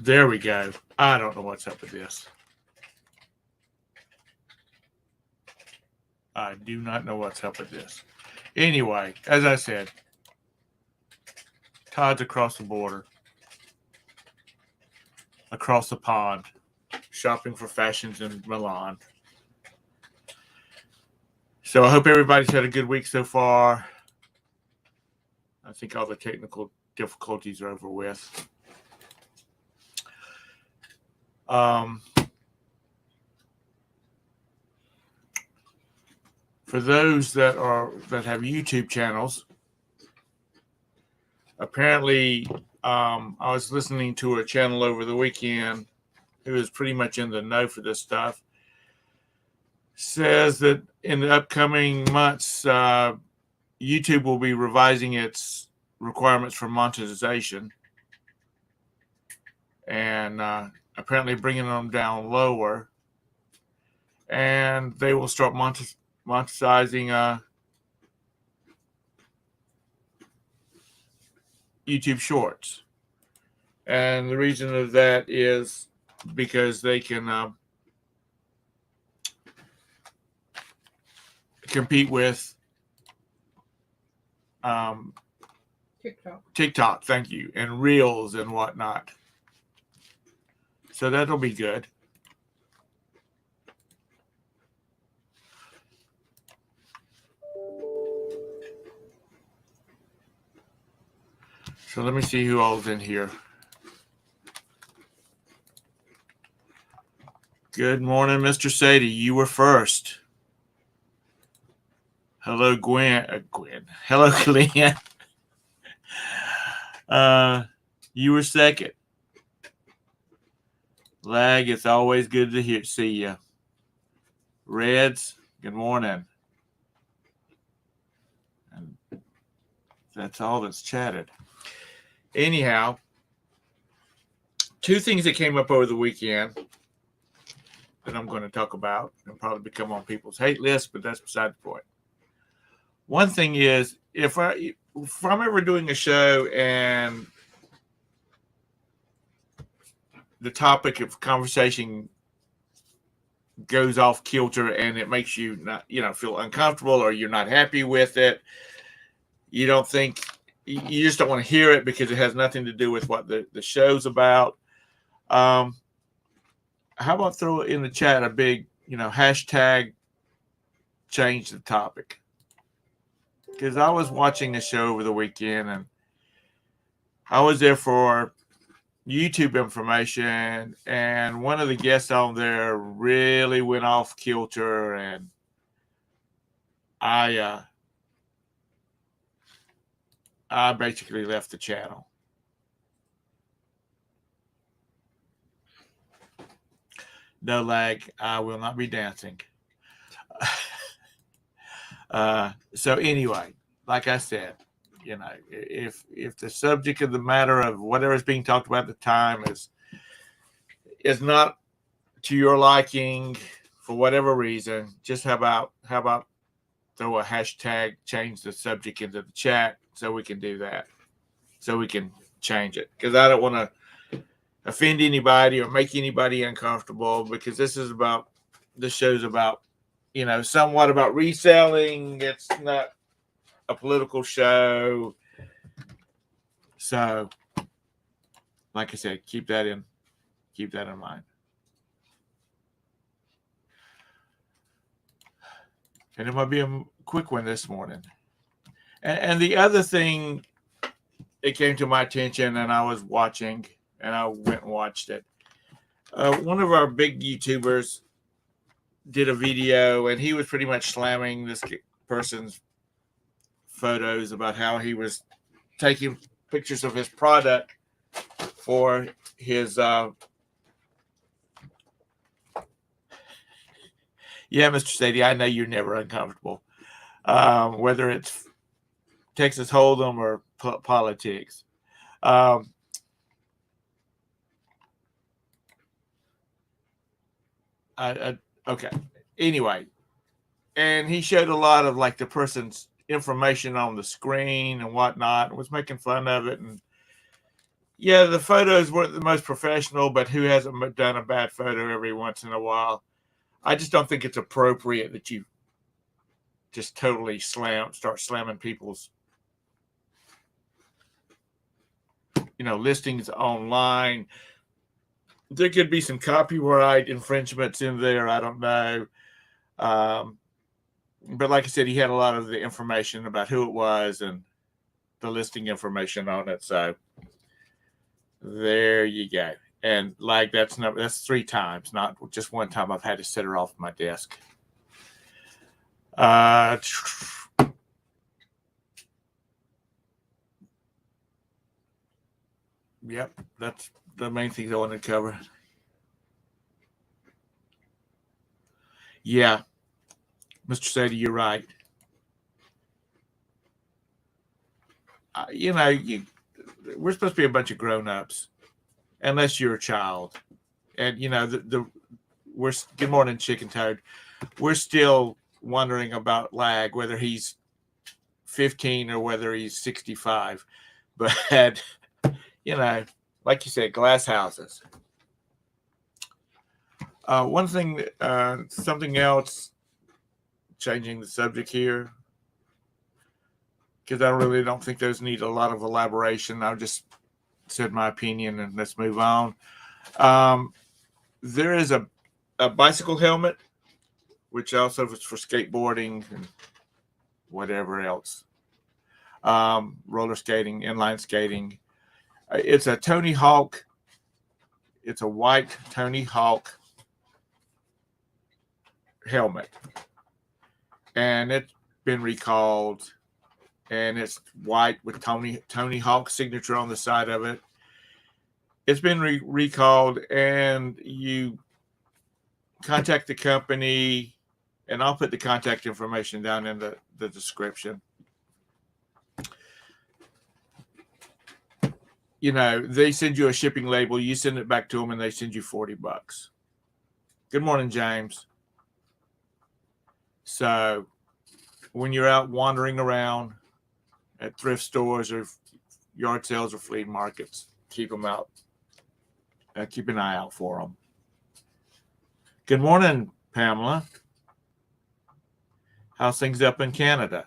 There we go. I don't know what's up with this. I do not know what's up with this. Anyway, as I said, Todd's across the border, across the pond, shopping for fashions in Milan. So I hope everybody's had a good week so far. I think all the technical difficulties are over with. For those that have YouTube channels, apparently I was listening to a channel over the weekend who is pretty much in the know for this stuff. Says that in the upcoming months, YouTube will be revising its requirements for monetization and apparently bringing them down lower. And they will start monetizing YouTube Shorts. And the reason of that is because they can compete with TikTok, thank you, and Reels and whatnot. So that'll be good. So let me see who all's in here. Good morning, Mr. Sadie. You were first. Hello, Gwen. Hello, Glenn. You were second. Lag, it's always good to see you. Reds, good morning. And that's all that's chatted. Anyhow, two things that came up over the weekend that I'm going to talk about and probably become on people's hate list, but that's beside the point. One thing is, if I'm ever doing a show and the topic of conversation goes off kilter and it makes you not, feel uncomfortable or you're not happy with it, you just don't want to hear it because it has nothing to do with what the show's about. How about throw in the chat a big, hashtag change the topic? Because I was watching a show over the weekend and I was there for YouTube information, and one of the guests on there really went off kilter, and I basically left the channel. No lag, I will not be dancing. So anyway, like I said, if the subject of the matter of whatever is being talked about at the time is not to your liking for whatever reason, just how about throw a hashtag, change the subject into the chat so we can do that, so we can change it, because I don't want to offend anybody or make anybody uncomfortable, because this show's about somewhat about reselling. It's not a political show. So, like I said, keep that in mind. And it might be a quick one this morning. And the other thing that came to my attention, and I was watching, and I went and watched it. One of our big YouTubers did a video, and he was pretty much slamming this person's photos about how he was taking pictures of his product for his yeah, Mr. Sadie, I know you're never uncomfortable, whether it's Texas Hold'em or politics. Okay. Anyway, and he showed a lot of like the person's information on the screen and whatnot, and was making fun of it, and Yeah, the photos weren't the most professional, but who hasn't done a bad photo every once in a while? I just don't think it's appropriate that you just totally start slamming people's, listings online. There could be some copyright infringements in there. I don't know. Um, but like I said, he had a lot of the information about who it was and the listing information on it. So there you go. And like that's 3 times, not just one time I've had to set her off my desk. Yep, that's the main things I wanted to cover. Yeah, Mr. Sadie, you're right. We're supposed to be a bunch of grown-ups, unless you're a child. And we're good morning, Chicken Toad. We're still wondering about Lag, whether he's 15 or whether he's 65. But like you said, glass houses. One thing, something else, changing the subject here, because I really don't think those need a lot of elaboration. I've just said my opinion, and let's move on. There is a bicycle helmet, which also is for skateboarding and whatever else. Roller skating, inline skating. It's a Tony Hawk. It's a white Tony Hawk helmet, and it's been recalled, and it's white with Tony Hawk signature on the side of it. It's been recalled, and you contact the company, and I'll put the contact information down in the description. They send you a shipping label, you send it back to them, and they send you $40. Good morning, James. So when you're out wandering around at thrift stores or yard sales or flea markets, keep them out. Keep an eye out for them. Good morning, Pamela. How's things up in Canada?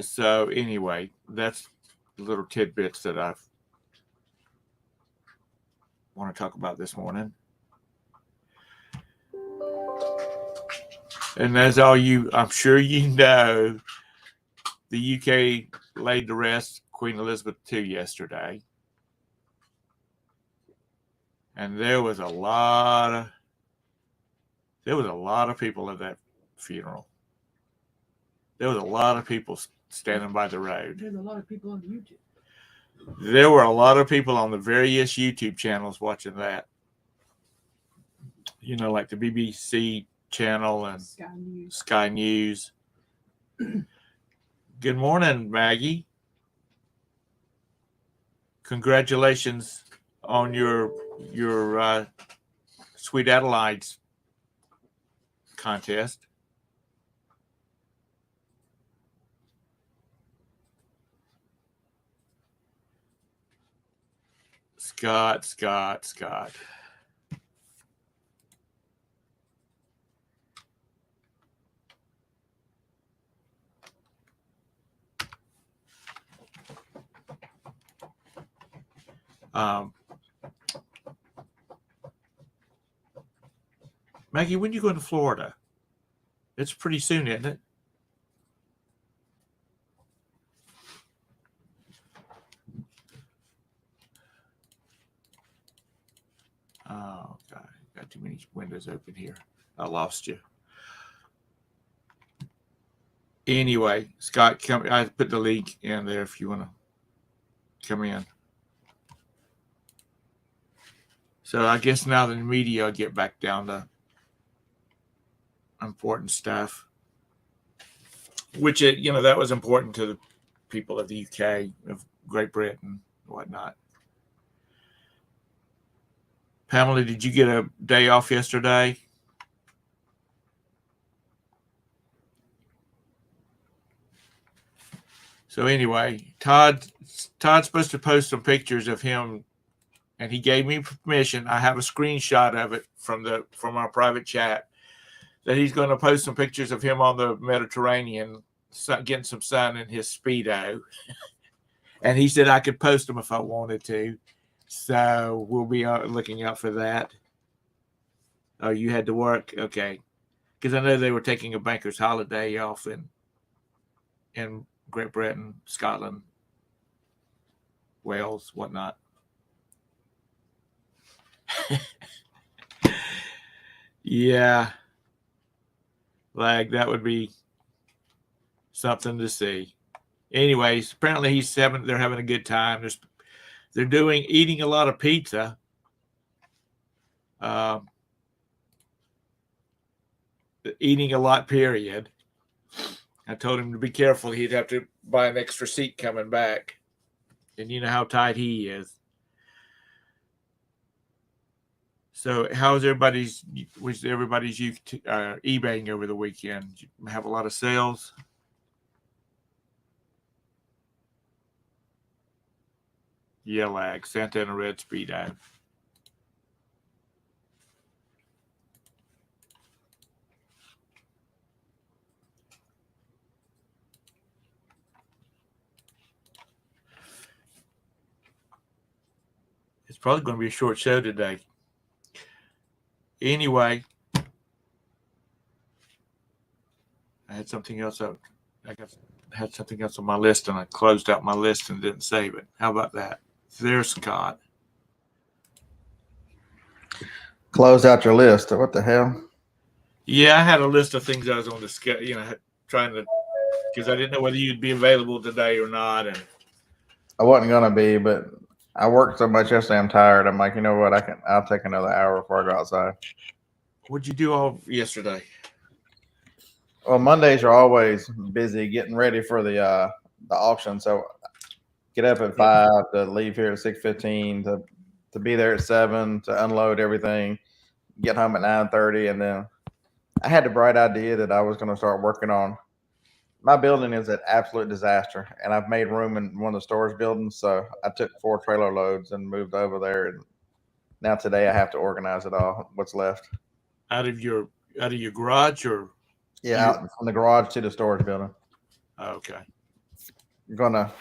So anyway, that's little tidbits that I want to talk about this morning. And as I'm sure you know, the UK laid to rest Queen Elizabeth II yesterday. And there was a lot of people at that funeral. There was a lot of people standing by the road. There's a lot of people on YouTube. There were a lot of people on the various YouTube channels watching that. Like the BBC channel and Sky News. Good morning, Maggie. Congratulations on your Sweet Adelaide's contest. Scott. Maggie, when you go to Florida? It's pretty soon, isn't it? Oh, God. Got too many windows open here. I lost you. Anyway, Scott, I put the link in there if you want to come in. So I guess now the media will get back down to important stuff, which that was important to the people of the UK, of Great Britain, and whatnot. Pamela, did you get a day off yesterday? So anyway, Todd's supposed to post some pictures of him, and he gave me permission. I have a screenshot of it from our private chat that he's going to post some pictures of him on the Mediterranean, getting some sun in his Speedo. And he said I could post them if I wanted to. So we'll be looking out for that. Oh, you had to work? Okay. Because I know they were taking a banker's holiday off in Great Britain, Scotland, Wales, whatnot. Yeah. Like, that would be something to see. Anyways, apparently they're having a good time. They're eating a lot of pizza. Eating a lot, period. I told him to be careful. He'd have to buy an extra seat coming back. And you know how tight he is. So was everybody's eBaying over the weekend? Did you have a lot of sales? Yeah, lag. Santa Ana Red Speedo. It's probably going to be a short show today. Anyway, I had something else up. Had something else on my list, and I closed out my list and didn't save it. How about that? There's Scott. Closed out your list. What the hell? Yeah, I had a list of things I was on the schedule, trying to, because I didn't know whether you'd be available today or not. And I wasn't gonna be, but I worked so much yesterday. I'm tired. I'm like, you know what? I'll take another hour before I go outside. What'd you do all yesterday? Well, Mondays are always busy getting ready for the auction. So get up at 5 to leave here at 6:15 to be there at 7 to unload everything. Get home at 9:30, and then I had the bright idea that I was going to start working on. My building is an absolute disaster, and I've made room in one of the storage buildings. So I took 4 trailer loads and moved over there. And now today I have to organize it all. What's left out of your garage, or out from the garage to the storage building. Okay. You're gonna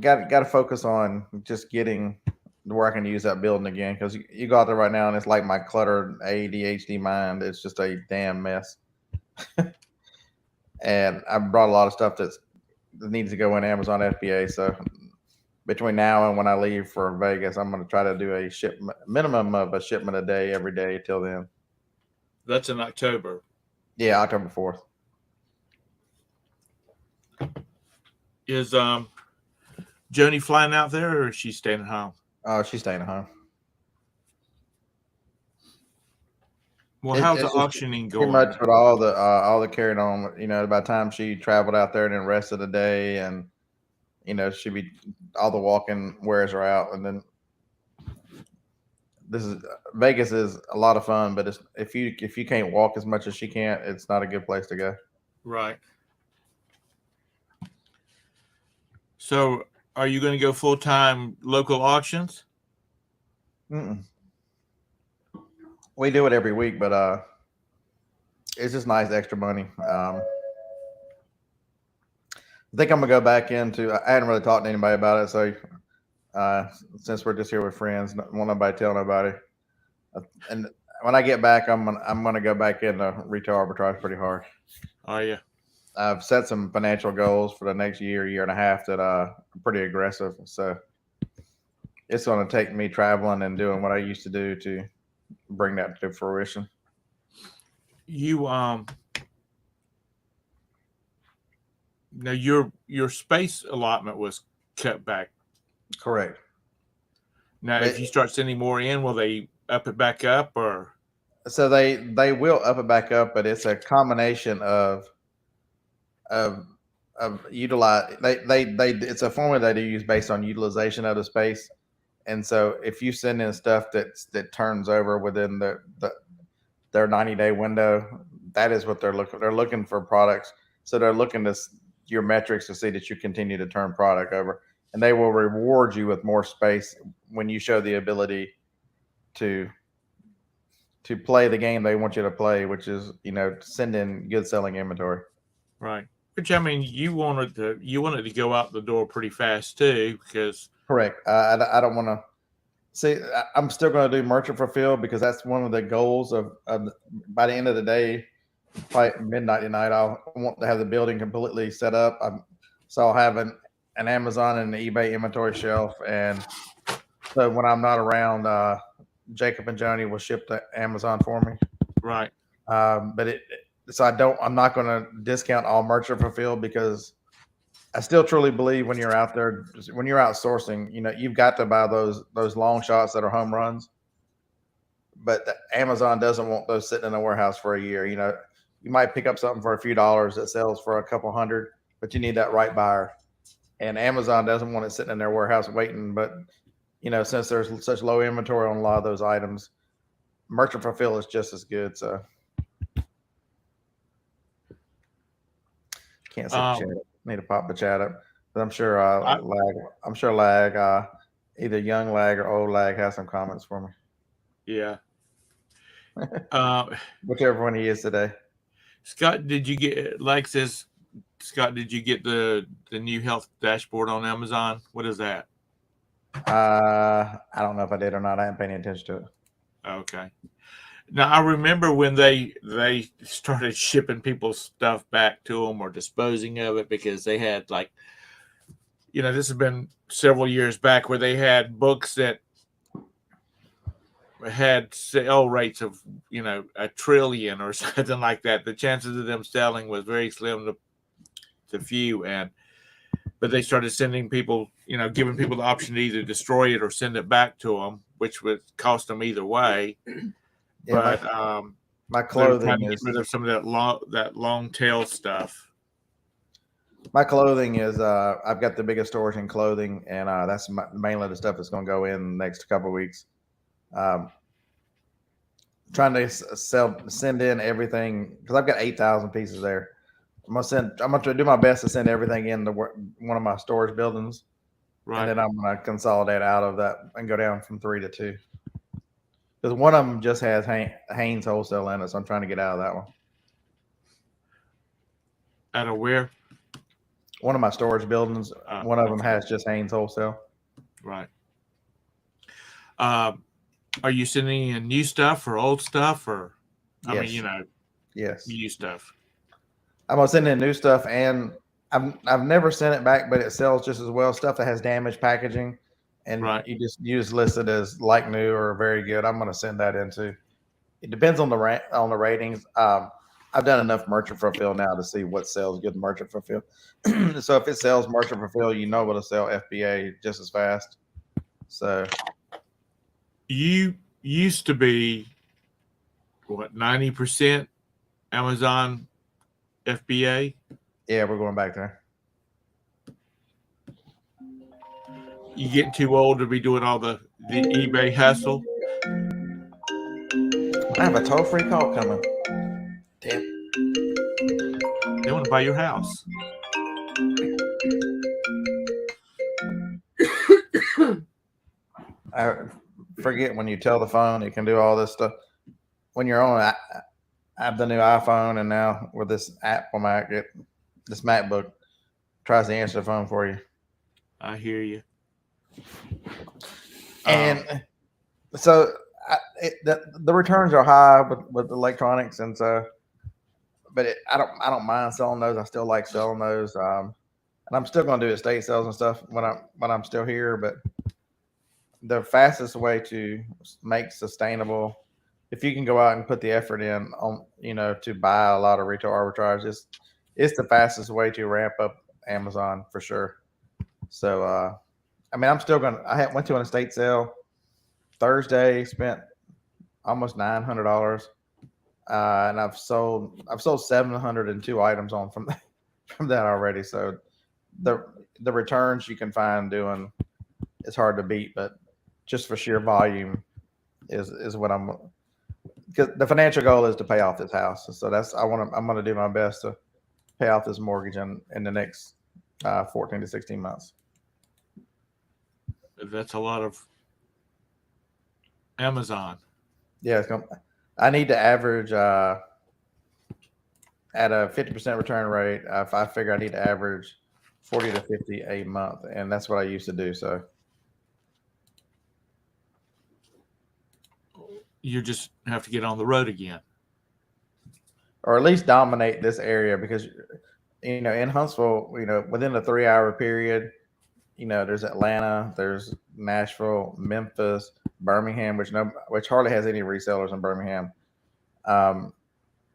got to focus on just getting where I can use that building again, because you go out there right now and it's like my cluttered ADHD mind. It's just a damn mess. And I brought a lot of stuff that needs to go in Amazon FBA. So between now and when I leave for Vegas, I'm going to try to do a minimum of a shipment a day every day till then. That's in October. Yeah, October 4th. Is Joni flying out there, or is she staying at home? Oh, she's staying at home. Well, how's the auctioning going? Pretty much with all the carrying on. By the time she traveled out there and then rested the day, and all the walking wears her out, and then Vegas is a lot of fun, but if you can't walk as much as she can't, it's not a good place to go. Right. So, are you going to go full-time local auctions? Mm-mm. We do it every week, but it's just nice extra money. I think I'm gonna go back into. I hadn't really talked to anybody about it, so since we're just here with friends, don't want nobody tell nobody. And when I get back, I'm gonna go back into retail arbitrage pretty hard. Oh yeah. I've set some financial goals for the next year and a half that are pretty aggressive. So it's going to take me traveling and doing what I used to do to bring that to fruition. You now your space allotment was cut back. Correct. Now, if you start sending more in, will they up it back up, or? So they will up it back up, but it's a combination of utilize they it's a formula that they use based on utilization of the space. And so if you send in stuff that turns over within their 90-day window, that is what they're looking for products. So they're looking to your metrics to see that you continue to turn product over, and they will reward you with more space when you show the ability to play the game they want you to play, which is, send in good selling inventory. Right. Which, I mean, you wanted to go out the door pretty fast too, because Correct. I don't want to see. I'm still going to do merchant fulfill because that's one of the goals of by the end of the day, probably midnight tonight. I want to have the building completely set up. So I'll have an Amazon and an eBay inventory shelf, and so when I'm not around, Jacob and Joni will ship to Amazon for me. right. But I'm not going to discount all merchant fulfill because I still truly believe when you're out there, when you're outsourcing, you've got to buy those long shots that are home runs. But Amazon doesn't want those sitting in a warehouse for a year. You might pick up something for a few dollars that sells for a couple hundred, but you need that right buyer. And Amazon doesn't want it sitting in their warehouse waiting. But since there's such low inventory on a lot of those items, merchant fulfill is just as good. So can't see the chat. Need to pop the chat up, but I'm sure lag. Either young lag or old lag has some comments for me. Yeah. Whichever one he is today. Scott, did you get Scott, did you get the new health dashboard on Amazon? What is that? I don't know if I did or not. I haven't paid any attention to it. Okay. Now I remember when they started shipping people's stuff back to them or disposing of it because they had this has been several years back where they had books that had sale rates of $1 trillion or something like that. The chances of them selling was very slim to few, but they started sending people, giving people the option to either destroy it or send it back to them, which would cost them either way. Yeah, but my clothing is get rid of some of that long tail stuff. My clothing is I've got the biggest storage in clothing, and that's mainly the stuff that's going to go in the next couple of weeks. Trying to send in everything because I've got 8,000 pieces there. I'm going to do my best to send everything into one of my storage buildings, right? And then I'm going to consolidate out of that and go down from 3 to 2. Because one of them just has Hanes wholesale in it, so I'm trying to get out of that one. Out of where? One of my storage buildings. One of them has just Hanes wholesale. Right. Are you sending in new stuff or old stuff, or yes, new stuff? I'm gonna send in new stuff, and I've never sent it back, but it sells just as well. Stuff that has damaged packaging. And you just list it as like new or very good. I'm going to send that in too. It depends on the ratings. I've done enough merchant fulfill now to see what sells good merchant fulfill. So if it sells merchant fulfill, it'll sell FBA just as fast. So you used to be 90% Amazon FBA? Yeah, we're going back there. You getting too old to be doing all the eBay hustle? I have a toll-free call coming. Damn. They want to buy your house. I forget when you tell the phone, it can do all this stuff. When you're on, I have the new iPhone, and now with this Apple Mac, this MacBook tries to answer the phone for you. I hear you. And so the returns are high with electronics, and so, but I don't mind selling those. I still like selling those, and I'm still going to do estate sales and stuff when I'm still here. But the fastest way to make sustainable, if you can go out and put the effort in on to buy a lot of retail arbitrage, it's the fastest way to ramp up Amazon for sure. So I'm still I went to an estate sale Thursday, spent almost $900, and I've sold 702 items from that already. So the returns you can find doing it's hard to beat, but just for sheer volume is what because the financial goal is to pay off this house. So I'm going to do my best to pay off this mortgage in the next 14 to 16 months. That's a lot of Amazon. Yeah, I need to average at a 50% return rate. I figure I need to average 40 to 50 a month, and that's what I used to do. So You just have to get on the road again. or at least dominate this area, because in Huntsville, within a 3 hour period, there's Atlanta, there's Nashville, Memphis, Birmingham, which hardly has any resellers in Birmingham.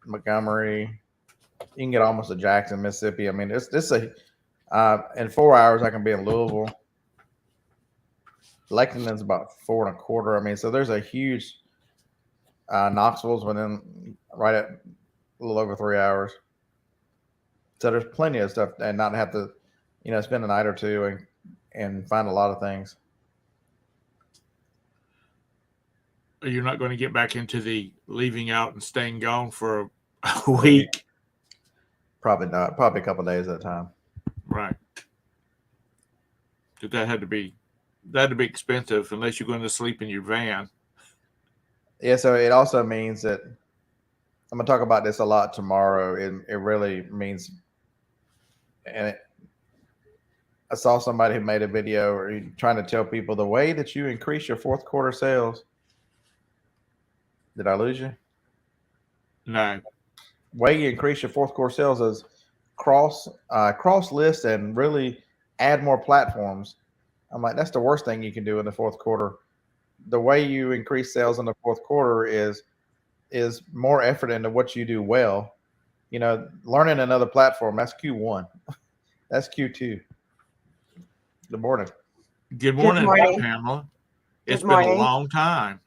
Montgomery, you can get almost to Jackson, Mississippi. I mean, in 4 hours I can be in Louisville. Lexington's about 4.25. I mean, so there's a huge Knoxville's within right at a little over 3 hours. So there's plenty of stuff, and not have to, spend a night or two and find a lot of things. You're not going to get back into the leaving out and staying gone for a week. Probably not. Probably a couple of days at a time. Right. But that had to be expensive unless you're going to sleep in your van. Yeah. So it also means that I'm going to talk about this a lot tomorrow. It really means, and I saw somebody who made a video or trying to tell people the way that you increase your fourth quarter sales. Did I lose you? No. Way you increase your fourth quarter sales is cross list and really add more platforms. I'm like, that's the worst thing you can do in the fourth quarter. The way you increase sales in the fourth quarter is more effort into what you do well. Learning another platform, that's Q1. That's Q2. Good morning. Good morning, Pamela. It's been a long time.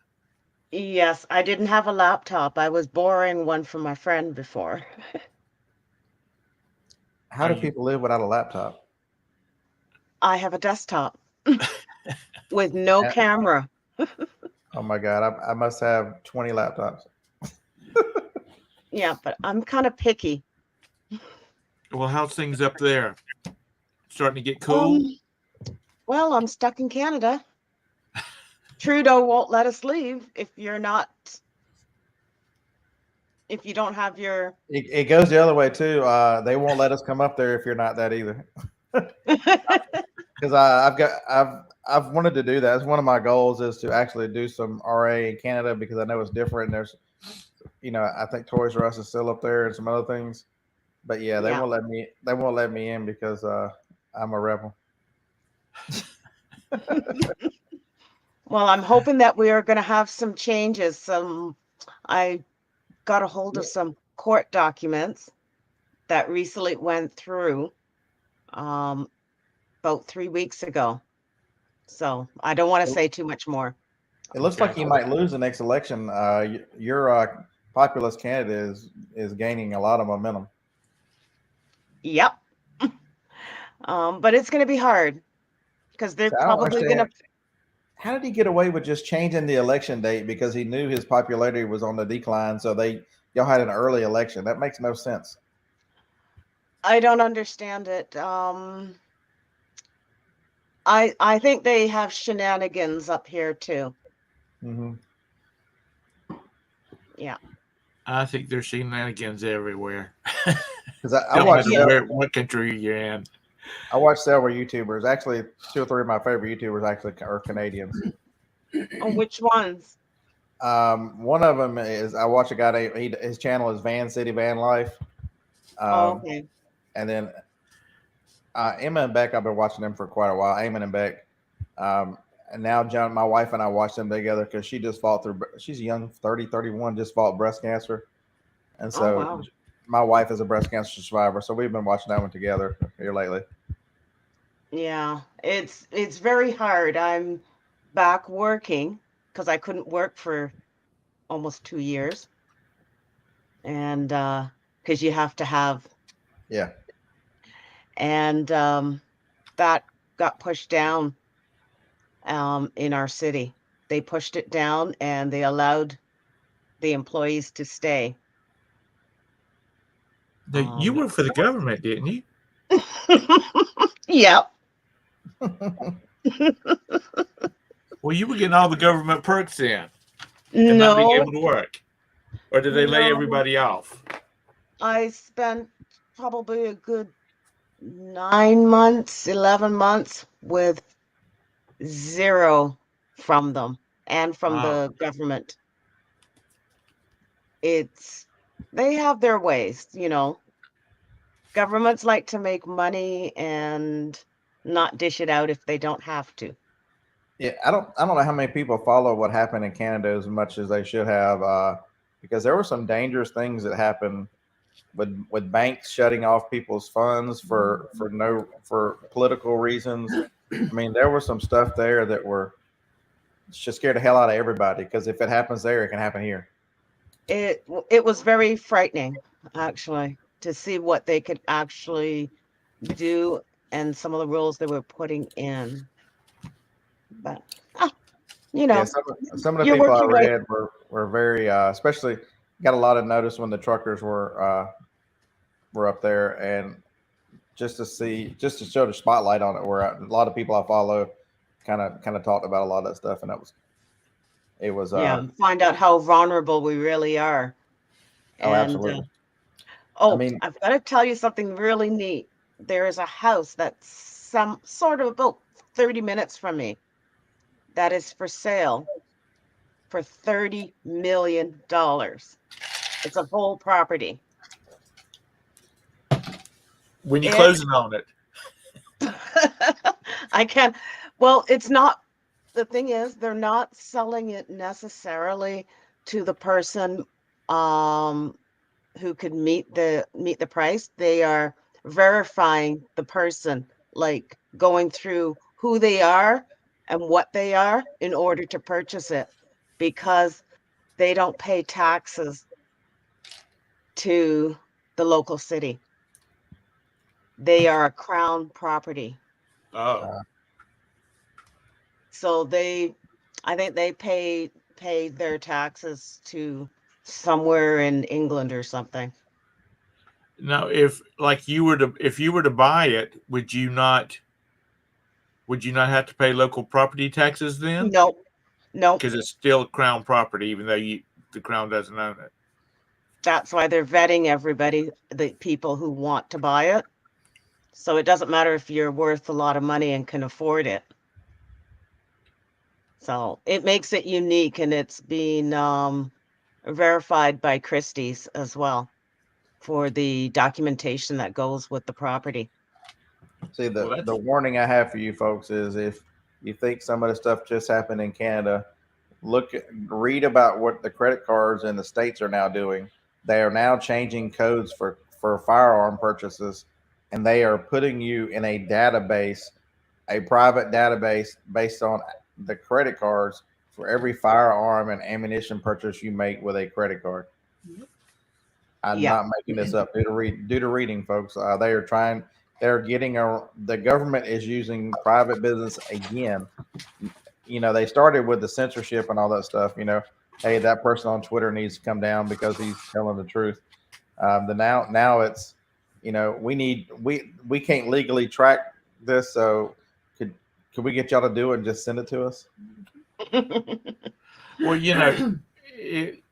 Yes, I didn't have a laptop. I was borrowing one from my friend before. How do people live without a laptop? I have a desktop with no camera. Oh my God, I must have 20 laptops. Yeah, but I'm kind of picky. Well, how's things up there? Starting to get cool? Well, I'm stuck in Canada. Trudeau won't let us leave if you don't have your. It goes the other way too. They won't let us come up there if you're not that either. Because I've wanted to do that. It's one of my goals is to actually do some RA in Canada, because I know it's different. There's, I think Toys R Us is still up there and some other things, but yeah, they won't let me. They won't let me in because I'm a rebel. Well, I'm hoping that we are going to have some changes. I got a hold of some court documents that recently went through about 3 weeks ago. So I don't want to say too much more. It looks like you might lose the next election. Your populist candidate is gaining a lot of momentum. Yep. But it's going to be hard because they're probably going to. How did he get away with just changing the election date because he knew his popularity was on the decline? So y'all had an early election. That makes no sense. I don't understand it. I think they have shenanigans up here too. Mm-hmm. Yeah. I think there's shenanigans everywhere. Because I watched what country you're in. I watch several YouTubers. Actually, 2 or 3 of my favorite YouTubers actually are Canadians. Oh, which ones? One of them is, I watch a guy. His channel is Van City Van Life. Okay. And then Emma and Beck, I've been watching them for quite a while. Eamon and Beck. And now John, my wife and I watch them together because she just fought through. She's young, 30, 31, just fought breast cancer. And so my wife is a breast cancer survivor. So we've been watching that one together here lately. Yeah, it's very hard. I'm back working because I couldn't work for almost 2 years. And because you have to have. Yeah. And that got pushed down in our city. They pushed it down and they allowed the employees to stay. Now, you worked for the government, didn't you? Yeah. Well, you were getting all the government perks then, and not being No, able to work, or did they lay no. everybody off? I spent probably a good 9 months, 11 months with zero from them and from Wow. the government. It's they have their ways, Governments like to make money and not dish it out if they don't have to. Yeah, I don't know how many people follow what happened in Canada as much as they should have, because there were some dangerous things that happened with banks shutting off people's funds for political reasons. I mean, there was some stuff there that were just scared the hell out of everybody because if it happens there, it can happen here. It was very frightening, actually, to see what they could actually do and some of the rules they were putting in. But you Yeah, know, some of the you're people I working right. read were very, especially got a lot of notice when the truckers were up there, and just to show the spotlight on it, where a lot of people I follow kind of talked about a lot of that stuff, and it was Yeah, find out how vulnerable we really are. oh, And absolutely. I oh, mean, I've got to tell you something really neat. There is a house that's some sort of about 30 minutes from me that is for sale for $30 million. It's a whole property. When you It, closing on it? I can't, well, it's not, the thing is, they're not selling it necessarily to the person um who could meet the price. They are verifying the person, like going through who they are and what they are in order to purchase it because they don't pay taxes to the local city. They are a crown property. Oh, uh, So I think they pay their taxes to somewhere in England or something. now if you were to buy it, would you not have to pay local property taxes then? Nope, nope. Because it's still crown property, even though the crown doesn't own it. That's why they're vetting everybody, the people who want to buy it. So it doesn't matter if you're worth a lot of money and can afford it. So it makes it unique and it's been verified by Christie's as well for the documentation that goes with the property. see, Well, the that's warning I have for you folks is if you think some of the stuff just happened in Canada, read about what the credit cards in the states are now doing. They are now changing codes for firearm purchases, and they are putting you in a database, a private database based on the credit cards for every firearm and ammunition purchase you make with a credit card. I'm Yeah. not making this up. Do the reading, folks. They are trying. They're getting a. The government is using private business again. They started with the censorship and all that stuff. Hey, that person on Twitter needs to come down because he's telling the truth. The now it's, we can't legally track this, so could we get y'all to do it and just send it to us? well, it,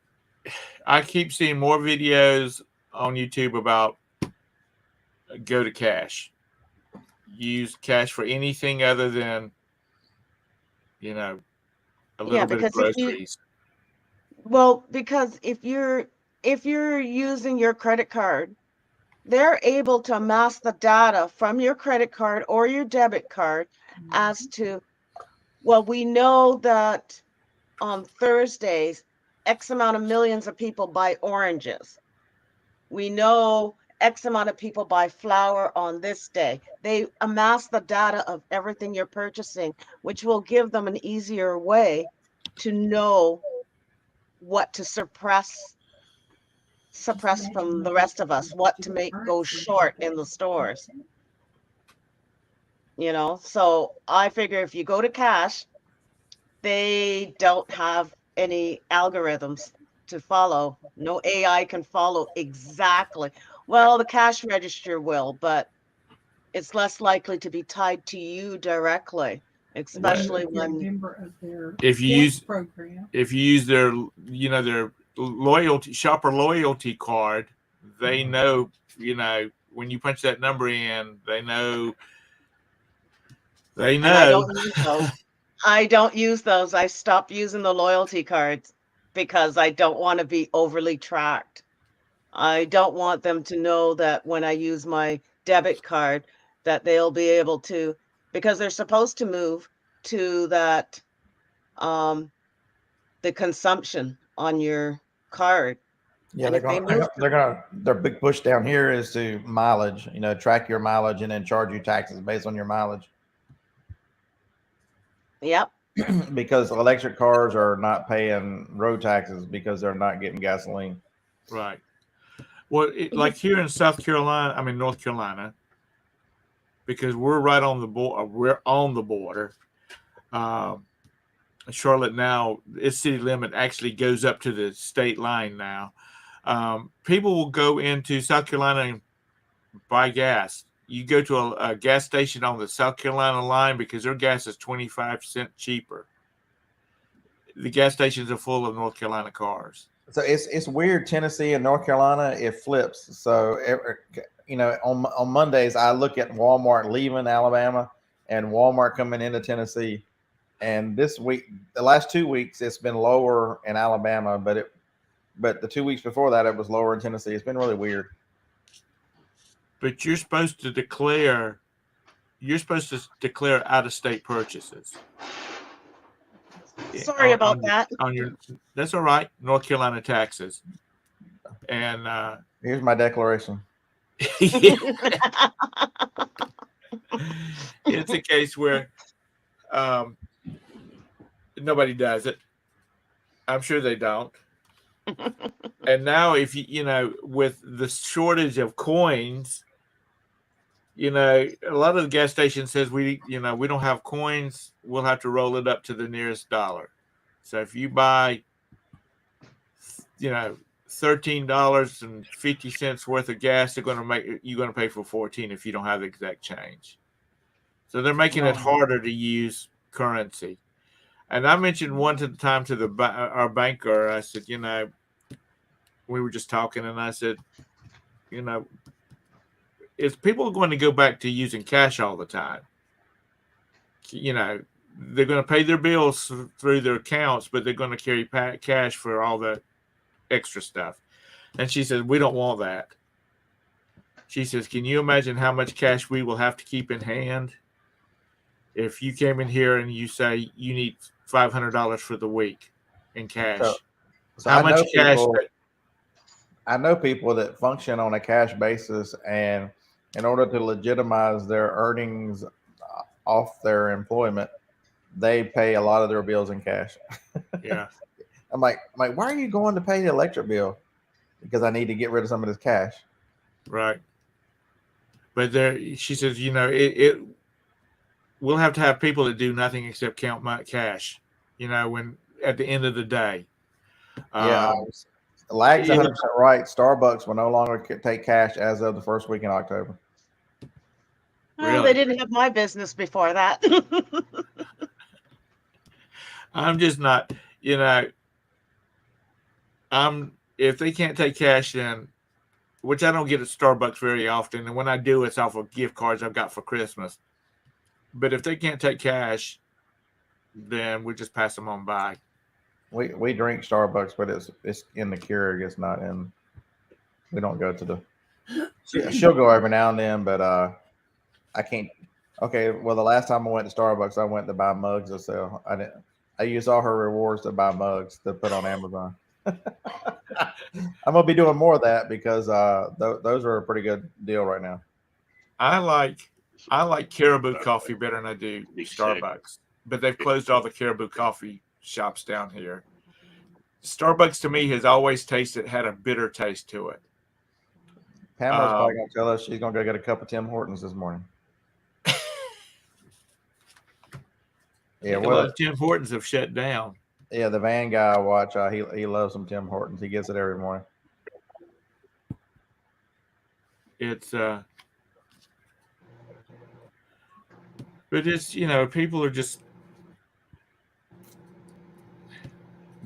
I keep seeing more videos on YouTube about go to cash. Use cash for anything other than you know a Yeah, little bit of because if you groceries. well, because if you're using your credit card, they're able to amass the data from your credit card or your debit card as to, well, we know that on Thursdays, X amount of millions of people buy oranges. We know X amount of people buy flour on this day. They amass the data of everything you're purchasing, which will give them an easier way to know what to suppress from the rest of us, what to make go short in the stores. So I figure if you go to cash, they don't have any algorithms to follow. No AI can follow exactly Well, the cash register will, but it's less likely to be tied to you directly, especially If you're a when, member of their If you points use program. if you use their their loyalty shopper loyalty card, they know when you punch that number in, they know. and I don't use those. I don't use those. I stopped using the loyalty cards because I don't want to be overly tracked. I don't want them to know that when I use my debit card that they'll be able to, because they're supposed to move to that the consumption on your card. Yeah, And if they move their big push down here is to mileage, track your mileage and then charge you taxes based on your mileage. Yep. Because electric cars are not paying road taxes because they're not getting gasoline. Right. Well, like here in North Carolina, because we're right on the border. We're on the border. Charlotte now, its city limit actually goes up to the state line now. People will go into South Carolina and buy gas. You go to a gas station on the South Carolina line because their gas is 25% cheaper. The gas stations are full of North Carolina cars. So it's weird. Tennessee and North Carolina, it flips. So on Mondays I look at Walmart leaving Alabama and Walmart coming into Tennessee. And this week, the last 2 weeks, it's been lower in Alabama, but the 2 weeks before that, it was lower in Tennessee. It's been really weird. But you're supposed to declare out of state purchases. Sorry about that. That's all right. North Carolina taxes. And here's my declaration. It's a case where nobody does it. I'm sure they don't. And now, if with the shortage of coins, a lot of the gas stations says we don't have coins. We'll have to roll it up to the nearest dollar. So if you buy, $13.50 worth of gas, you're going to pay for 14 if you don't have the exact change. So they're making it harder to use currency. And I mentioned one time to our banker. I said, we were just talking, and I said, is people going to go back to using cash all the time? They're going to pay their bills through their accounts, but they're going to carry cash for all the extra stuff. And she said, we don't want that. She says, can you imagine how much cash we will have to keep in hand if you came in here and you say you need $500 for the week in cash? So how much cash? I know people that function on a cash basis, and in order to legitimize their earnings off their employment, they pay a lot of their bills in cash. Yeah. I'm like, why are you going to pay the electric bill? Because I need to get rid of some of this cash. Right. But she says, we'll have to have people that do nothing except count my cash, when at the end of the day. Lag's 100% right. Starbucks will no longer take cash as of the first week in October. Well, really? They didn't have my business before that. I'm just not, if they can't take cash, then, which I don't get at Starbucks very often, and when I do, it's off of gift cards I've got for Christmas. But if they can't take cash, then we just pass them on by. We drink Starbucks, but it's in the Keurig. It's not in. We don't go to the. She'll go every now and then, but I can't. Okay, well, the last time I went to Starbucks, I went to buy mugs to sell. I used all her rewards to buy mugs to put on Amazon. I'm gonna be doing more of that because those are a pretty good deal right now. I like Caribou coffee better than I do Starbucks, but they've closed all the Caribou coffee shops down here. Starbucks to me has always had a bitter taste to it. Pamela's probably gonna tell us she's gonna go get a cup of Tim Hortons this morning. Yeah, well, Tim Hortons have shut down. Yeah, the van guy I watch, he loves some Tim Hortons. He gets it every morning. It's but it's people are just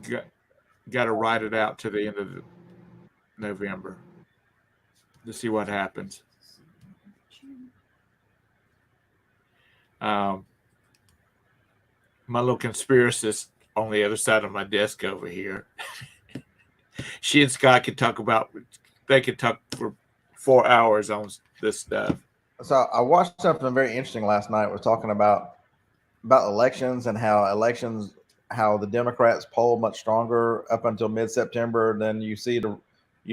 got, got to ride it out to the end of November to see what happens. Um, my little conspiracist on the other side of my desk over here. She and Scott could talk about. They could talk for 4 hours on this stuff. So I watched something very interesting last night. It was talking about elections and how the Democrats poll much stronger up until mid-September. Then you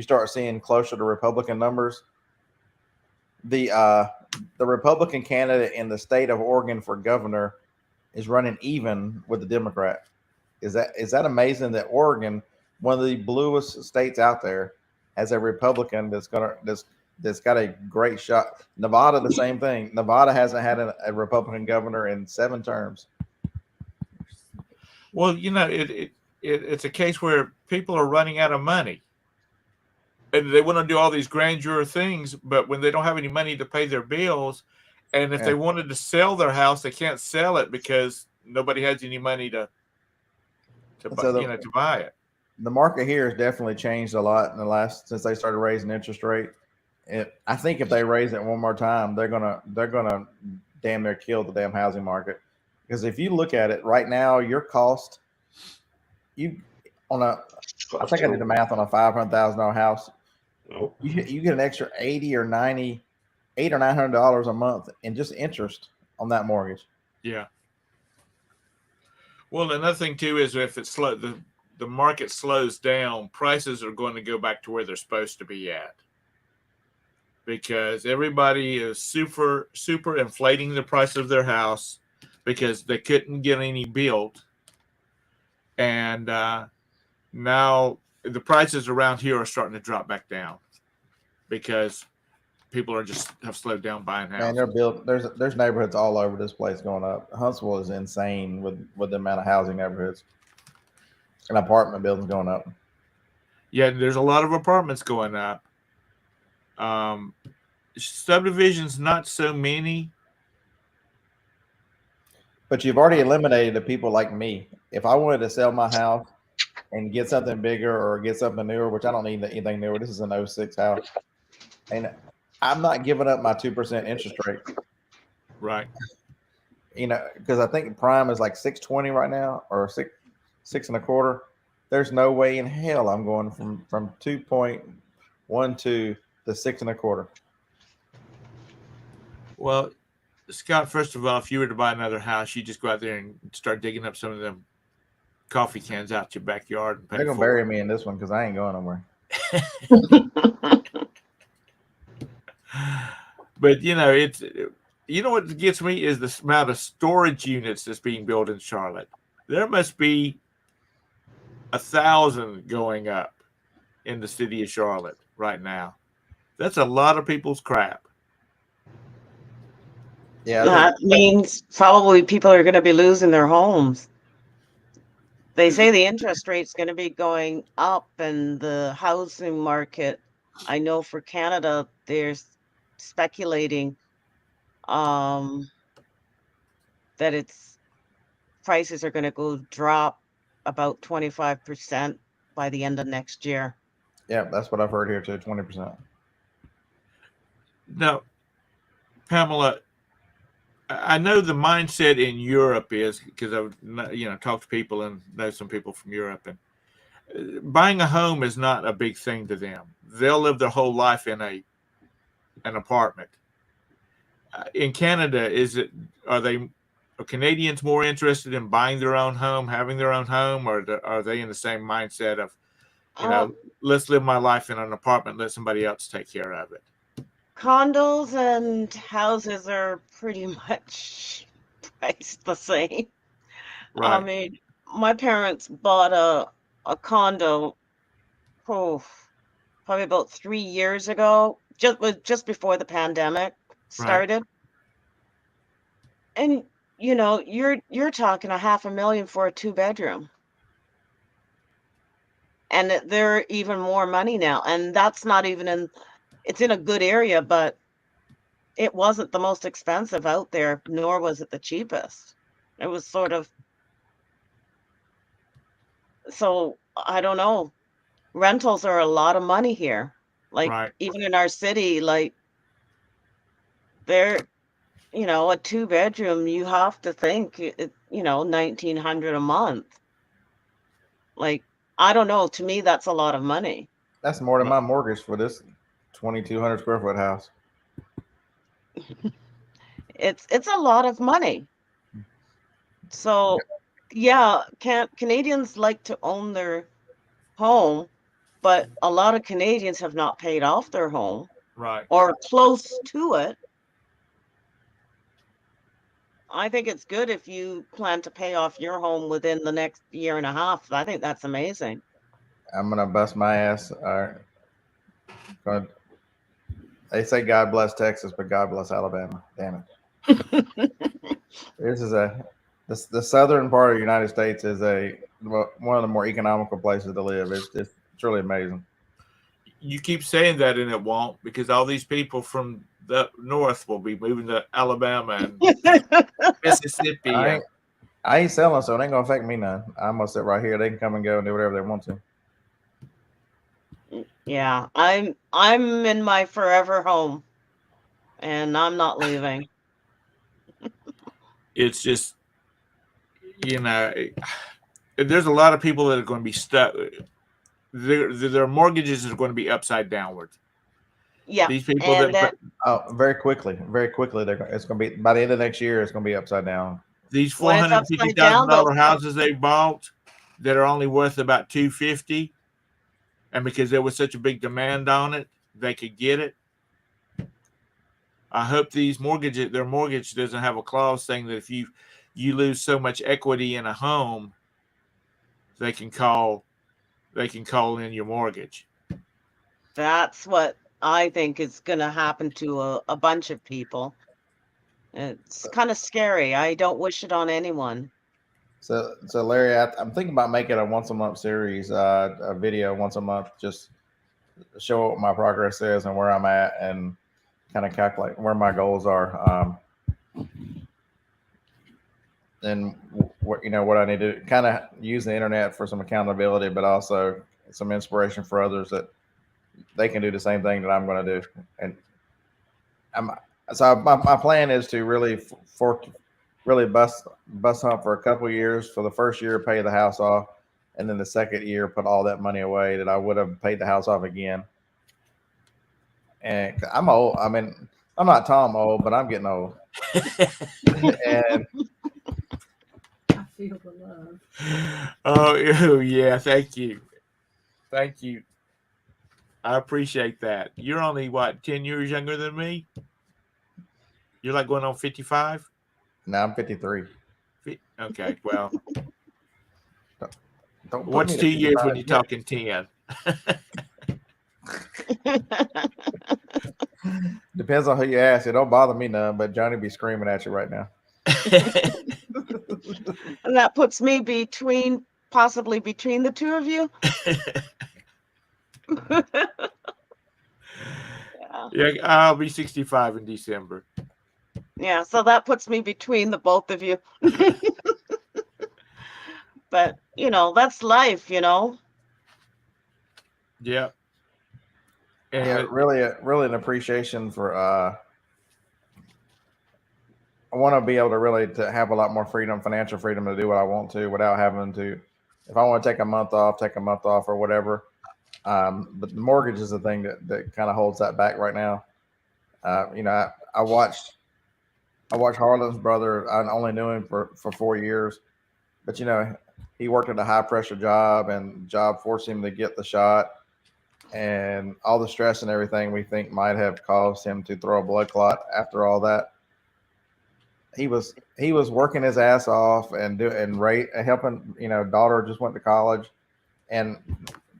start seeing closer to Republican numbers. The Republican candidate in the state of Oregon for governor is running even with the Democrat. Is that amazing that Oregon, one of the bluest states out there, has a Republican that's got a great shot. Nevada, the same thing. Nevada hasn't had a Republican governor in 7 terms. Well, it's a case where people are running out of money, and they want to do all these grandeur things, but when they don't have any money to pay their bills, and if they wanted to sell their house, they can't sell it because nobody has any money to buy it. The market here has definitely changed a lot in the last since they started raising interest rate. I think if they raise it one more time, they're gonna damn near kill the damn housing market. Because if you look at it right now, your cost, I think I did the math on a $500,000 house. Nope. You get an extra $80 or $90, $800 or $900 a month in just interest on that mortgage. Yeah. Well, another thing too is if it's slow, the market slows down, prices are going to go back to where they're supposed to be at, because everybody is super inflating the price of their house because they couldn't get any built, and now the prices around here are starting to drop back down because people are just have slowed down buying houses. Man, they're built. There's neighborhoods all over this place going up. Huntsville is insane with the amount of housing neighborhoods and apartment buildings going up. Yeah, there's a lot of apartments going up. Subdivisions, not so many. But you've already eliminated the people like me. If I wanted to sell my house and get something bigger or get something newer, which I don't need anything newer. This is an 06 house. And I'm not giving up my 2% interest rate. Right. Because I think prime is like 6.20 right now, or 6.25. There's no way in hell I'm going from 2.12 to 6.25. Well, Scott, first of all, if you were to buy another house, you just go out there and start digging up some of them coffee cans out your backyard. And they're going to bury me in this one because I ain't going nowhere. But, it's what gets me is the amount of storage units that's being built in Charlotte. There must be 1,000 going up in the city of Charlotte right now. That's a lot of people's crap. Yeah, that means probably people are going to be losing their homes. They say the interest rate's going to be going up, and the housing market, I know for Canada, they're speculating that prices are going to drop about 25% by the end of next year. Yeah, that's what I've heard here too, 20%. Now, Pamela, I know the mindset in Europe is, because I've talked to people and know some people from Europe, and buying a home is not a big thing to them. They'll live their whole life in an apartment. In Canada, are Canadians more interested in buying their own home, having their own home, or are they in the same mindset of, let's live my life in an apartment, let somebody else take care of it? Condos and houses are pretty much priced the same. Right. I mean, my parents bought a condo, probably about 3 years ago, just before the pandemic started. Right. And you're talking $500,000 for a 2-bedroom. And they're even more money now, and that's not even it's in a good area, but it wasn't the most expensive out there, nor was it the cheapest. It was sort of, so I don't know. Rentals are a lot of money here. Like Right. even in our city, like they're, a 2-bedroom, you have to think 1,900 a month. Like, I don't know, to me that's a lot of money. That's more than my mortgage for this 2,200 square foot house. It's a lot of money. So, yeah, Canadians like to own their home, but a lot of Canadians have not paid off their home Right. or close to it. I think it's good if you plan to pay off your home within the next year and a half. I think that's amazing. I'm gonna bust my ass. Gonna- They say God bless Texas, but God bless Alabama. Damn it. This is the southern part of the United States is one of the more economical places to live. It's really amazing. You keep saying that, and it won't, because all these people from the north will be moving to Alabama and Mississippi. I ain't selling, so it ain't gonna affect me none. I'm gonna sit right here. They can come and go and do whatever they want to. Yeah, I'm in my forever home, and I'm not leaving. It's just, there's a lot of people that are going to be stuck. Their mortgages are going to be upside downward. Yeah, These people and that Very quickly, it's gonna be by the end of next year. It's gonna be upside down. these four when it's hundred fifty upside thousand down, dollar houses they bought that are only worth about $250, and because there was such a big demand on it, they could get it. I hope their mortgage doesn't have a clause saying that if you lose so much equity in a home, they can call in your mortgage. that's what I think is going to happen to a bunch of people. It's kind of scary. I don't wish it on anyone. So Larry, I'm thinking about making a once a month series, a video once a month, just show what my progress is and where I'm at, and kind of calculate where my goals are. And what I need to kind of use the internet for some accountability, but also some inspiration for others that they can do the same thing that I'm going to do. And my plan is to really really bust hunt for a couple of years. For the first year, pay the house off, and then the second year, put all that money away that I would have paid the house off again. And I'm old. I mean, I'm not Thom old, but I'm getting old. And I feel the love. Oh yeah, thank you. I appreciate that. You're only 10 years younger than me? You're like going on 55? now I'm 53. Okay, well, Don't put what's me to 2 years 55 when you're yet. talking 10? Depends on who you ask. It don't bother me none, but Johnny be screaming at you right now. And that puts me possibly between the two of you. Yeah. Yeah, I'll be 65 in December. Yeah, so that puts me between the both of you. But, that's life, Yeah. And Yeah, really an appreciation for I want to be able to really to have a lot more freedom, financial freedom to do what I want to without having to. If I want to take a month off, or whatever. But the mortgage is the thing that kind of holds that back right now. I watched Harlan's brother. I only knew him for 4 years, but he worked at a high pressure job, and the job forced him to get the shot, and all the stress and everything we think might have caused him to throw a blood clot. After all that, he was working his ass off and helping. Daughter just went to college and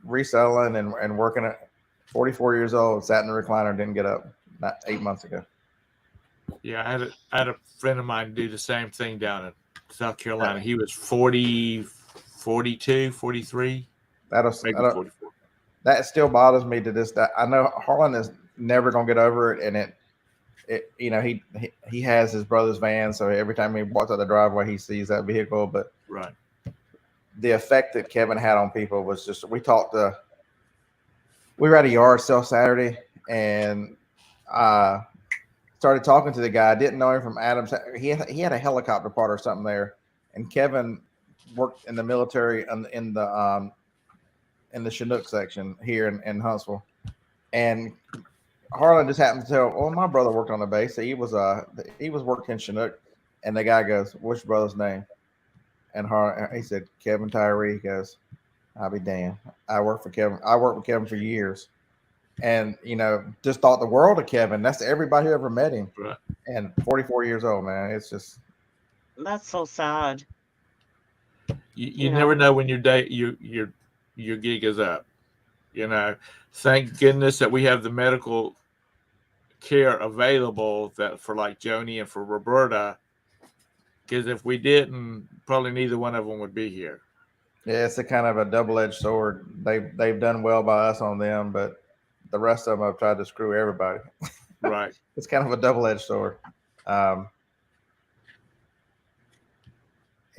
reselling and working at 44 years old, sat in the recliner, didn't get up. Not 8 months ago. yeah, I had a friend of mine do the same thing down in South Carolina. He was 40, 42, 43, maybe 44. That still bothers me to this day. I know Harlan is never gonna get over it. And it you know, he has his brother's van, so every time he walks out the driveway, he sees that vehicle. But Right. the effect that Kevin had on people was just, we were at a yard sale Saturday, and started talking to the guy. I didn't know him from Adams. He had a helicopter part or something there, and Kevin worked in the military in the Chinook section here in Huntsville. And Harlan just happened to tell, my brother worked on the base. So he was working in Chinook, and the guy goes, "What's your brother's name?" And he said, "Kevin Tyree." He goes, "I'll be damned. I worked with Kevin for years." And just thought the world of Kevin. That's everybody who ever met him. Right. And 44 years old, man. It's just, That's so sad. You never know when your gig is up. Thank goodness that we have the medical care available that for like Joni and for Roberta, because if we didn't, probably neither one of them would be here. yeah, it's a kind of a double-edged sword. They've done well by us on them, but the rest of them have tried to screw everybody. Right. It's kind of a double-edged sword. Yeah,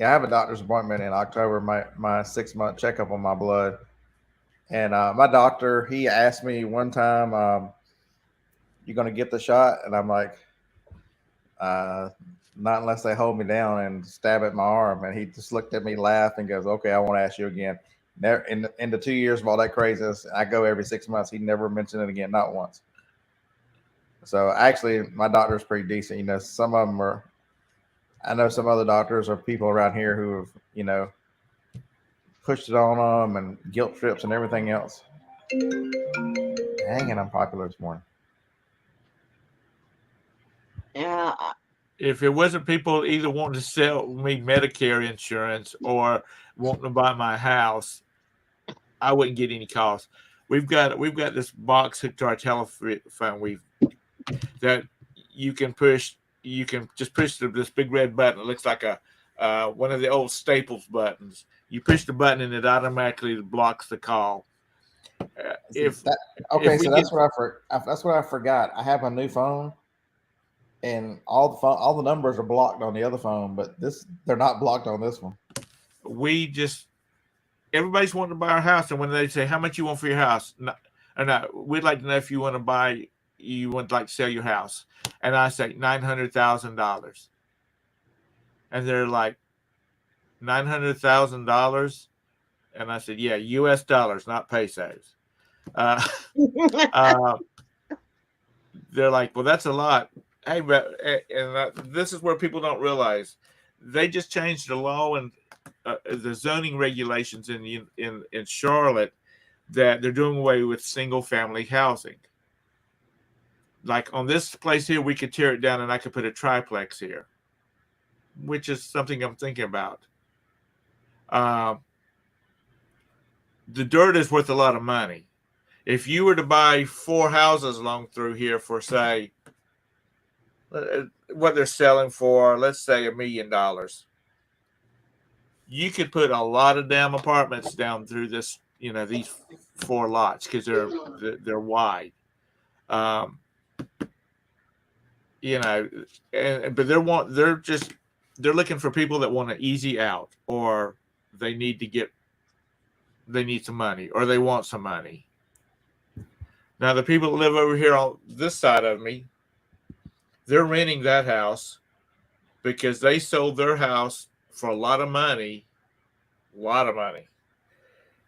I have a doctor's appointment in October, my 6-month checkup on my blood. And my doctor, he asked me one time, "You going to get the shot?" And I'm like, "Not unless they hold me down and stab at my arm." And he just looked at me, laughed, and goes, "Okay, I won't ask you again." Never in the 2 years of all that craziness, I go every 6 months. He never mentioned it again, not once. So actually, my doctor's pretty decent. Some of them are. I know some other doctors or people around here who have, pushed it on them and guilt trips and everything else. Dang it, I'm popular this morning. Yeah. If it wasn't people either wanting to sell me Medicare insurance or wanting to buy my house, I wouldn't get any calls. We've got this box hooked to our telephone that you can push. You can just push this big red button. It looks like one of the old Staples buttons. You push the button and it automatically blocks the call. That's what I forgot. I have a new phone, and all the numbers are blocked on the other phone, but they're not blocked on this one. Everybody's wanting to buy our house, and when they say how much you want for your house, we'd like to know if you want to sell your house, and I say $900,000, and they're like, $900,000, and I said, yeah, U.S. dollars, not pesos. They're like, well, that's a lot. Hey, this is where people don't realize they just changed the law and the zoning regulations in Charlotte that they're doing away with single family housing. Like on this place here, we could tear it down and I could put a triplex here, which is something I'm thinking about. The dirt is worth a lot of money. If you were to buy 4 houses along through here for, say, what they're selling for, let's say $1 million, you could put a lot of damn apartments down through this, these 4 lots because they're wide. But they're looking for people that want an easy out, or they need some money, or they want some money. Now, the people that live over here on this side of me, they're renting that house because they sold their house for a lot of money.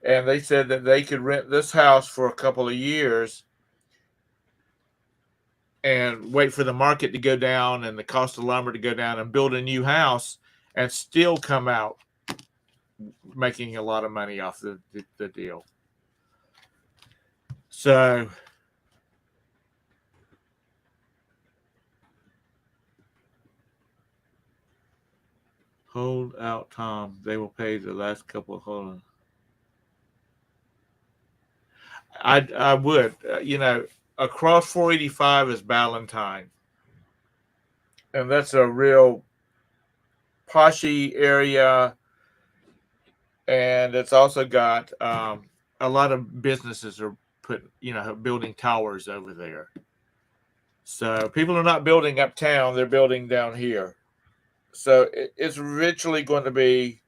And they said that they could rent this house for a couple of years and wait for the market to go down and the cost of lumber to go down and build a new house and still come out making a lot of money off the deal. So hold out, Thom. They will pay the last couple of hold on. I would, across 485 is Ballantyne, and that's a real poshy area, and it's also got a lot of businesses are building towers over there. So people are not building uptown; they're building down here. So it's eventually going to be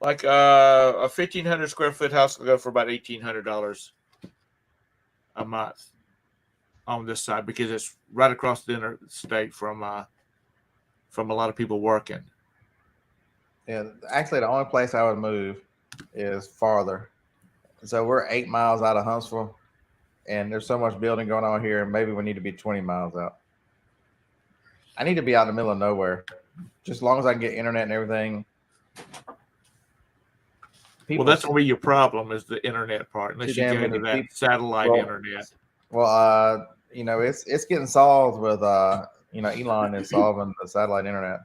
like a 1,500 square foot house will go for about $1,800 a month on this side because it's right across the interstate from a lot of people working. Yeah, actually, the only place I would move is farther. So we're 8 miles out of Huntsville, and there's so much building going on here. Maybe we need to be 20 miles out. I need to be out in the middle of nowhere, just as long as I can get internet and everything. Well, that's going to be your problem is the internet part, unless you go to that satellite internet. Well, it's getting solved with Elon is solving the satellite internet.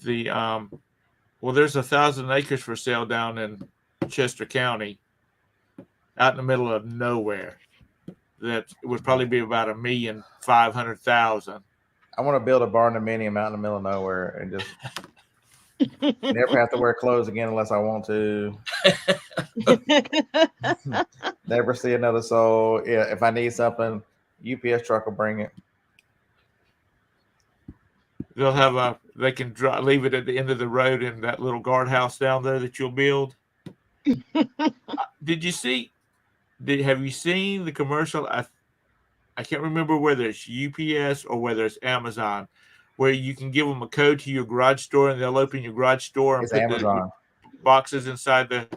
There's 1,000 acres for sale down in Chester County, out in the middle of nowhere. That would probably be about $1,500,000. I want to build a barn dominium out in the middle of nowhere and just never have to wear clothes again unless I want to. Never see another soul. Yeah, if I need something, UPS truck will bring it. They'll have they can leave it at the end of the road in that little guardhouse down there that you'll build. Did you see? Have you seen the commercial? I can't remember whether it's UPS or whether it's Amazon, where you can give them a code to your garage door and they'll open your garage door and it's put Amazon. the boxes inside the.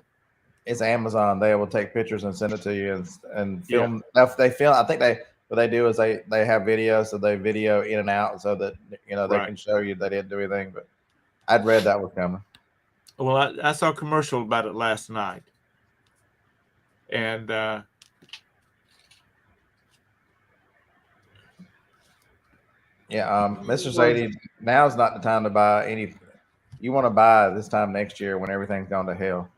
It's Amazon. They will take pictures and send it to you and film. Yeah. They film. I think what they do is they have videos, so they video in and out so that they can show you they didn't do anything. But I'd read that was coming. Well, I saw a commercial about it last night, and Mr. Sadie, now's not the time to buy any. You want to buy this time next year when everything's gone to hell.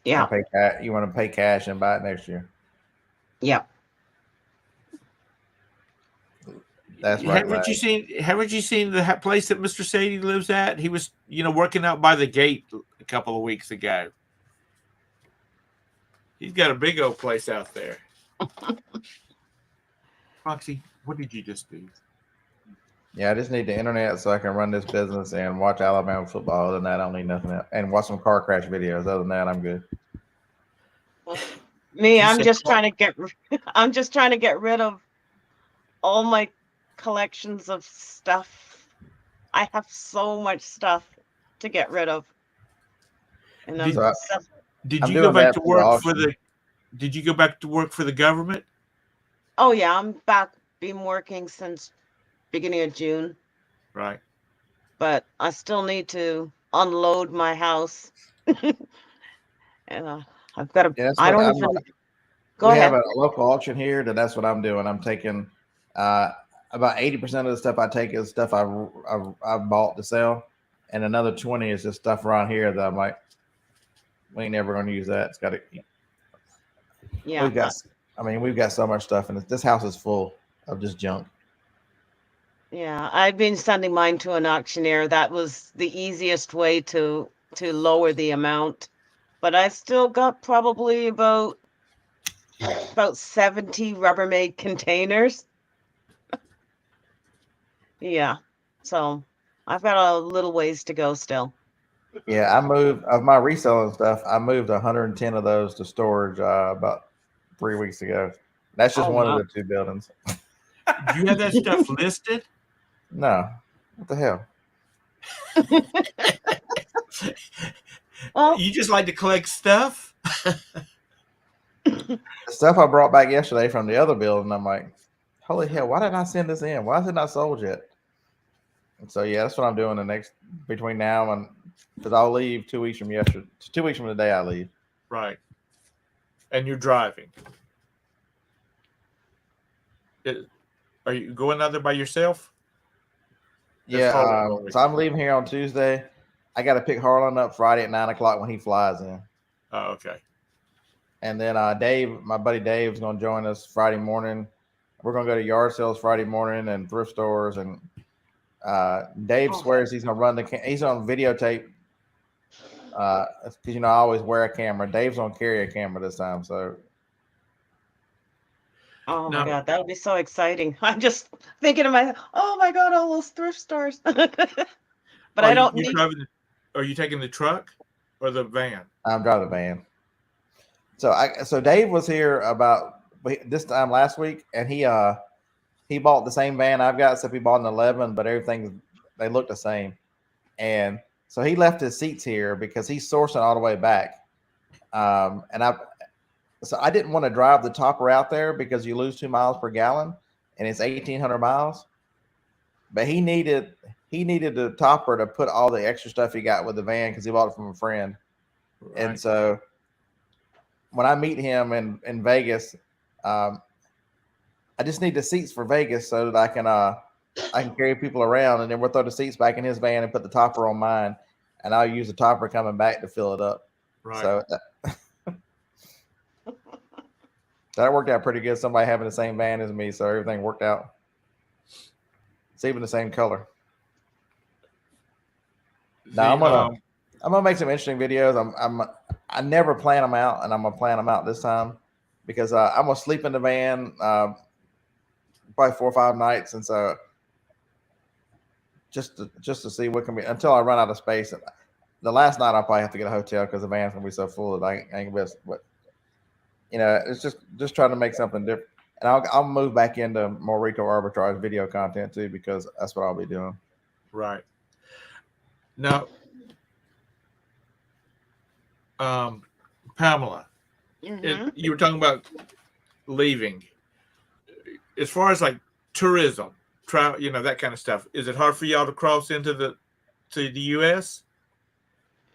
Yeah. You want to pay cash and buy it next year. Yeah. That's right. Haven't you seen the place that Mr. Sadie lives at? He was, working out by the gate a couple of weeks ago. He's got a big old place out there. Foxy, what did you just do? Yeah, I just need the internet so I can run this business and watch Alabama football. Other than that, I don't need nothing else. And watch some car crash videos. Other than that, I'm good. Me, I'm just trying to get rid of all my collections of stuff. I have so much stuff to get rid of. And did you go back to work for the? Did you go back to work for the government? Oh yeah, I'm back. Been working since beginning of June. Right. But I still need to unload my house. And I've got to. I don't even. Go ahead. We have a local auction here. That's what I'm doing. I'm taking about 80% of the stuff I take is stuff I've bought to sell, and another 20 is just stuff around here that I'm like, we ain't never going to use that. It's got to. Yeah. We've got so much stuff, and this house is full of just junk. Yeah, I've been sending mine to an auctioneer. That was the easiest way to lower the amount. But I still got probably about 70 Rubbermaid containers. Yeah, so I've got a little ways to go still. Yeah, I moved of my reselling stuff. I moved 110 of those to storage about 3 weeks ago. That's just one of the 2 buildings. Do you have that stuff listed? No. What the hell? Well, you just like to collect stuff? The stuff I brought back yesterday from the other building, I'm like, holy hell, why didn't I send this in? Why is it not sold yet? And so, yeah, that's what I'm doing between now and, because I'll leave 2 weeks from yesterday. 2 weeks from the day I leave. Right. And you're driving. Are you going out there by yourself? Yeah, so I'm leaving here on Tuesday. I got to pick Harlan up Friday at 9:00 when he flies in. Oh, okay. And then Dave, my buddy Dave, is going to join us Friday morning. We're going to go to yard sales Friday morning and thrift stores. And Dave swears he's going to he's on videotape Because I always wear a camera. Dave's gonna carry a camera this time, so Oh my Now, God, that would be so exciting. I'm just thinking of oh my God, all those thrift stores. But are I you don't need. driving? Are you taking the truck or the van? I'm driving the van. So Dave was here about this time last week, and he bought the same van I've got, except he bought an 11, but they look the same. And so he left his seats here because he's sourcing all the way back. So I didn't want to drive the topper out there because you lose 2 miles per gallon, and it's 1,800 miles. But he needed the topper to put all the extra stuff he got with the van because he bought it from a friend. Right. And so when I meet him in Vegas, I just need the seats for Vegas so that I can carry people around, and then we'll throw the seats back in his van and put the topper on mine, and I'll use the topper coming back to fill it up. Right. So that worked out pretty good. Somebody having the same van as me, so everything worked out. It's even the same color. Now I'm gonna make some interesting videos. I never plan them out, and I'm gonna plan them out this time because I'm gonna sleep in the van probably 4 or 5 nights, and so just to see what can be until I run out of space. The last night I'll probably have to get a hotel because the van's gonna be so full that I ain't gonna be. But it's just trying to make something different, and I'll move back into more retail arbitrage video content too because that's what I'll be doing. Right. Now, Pamela, you were talking about leaving. As far as like tourism, travel, that kind of stuff. Is it hard for y'all to cross into the U.S.?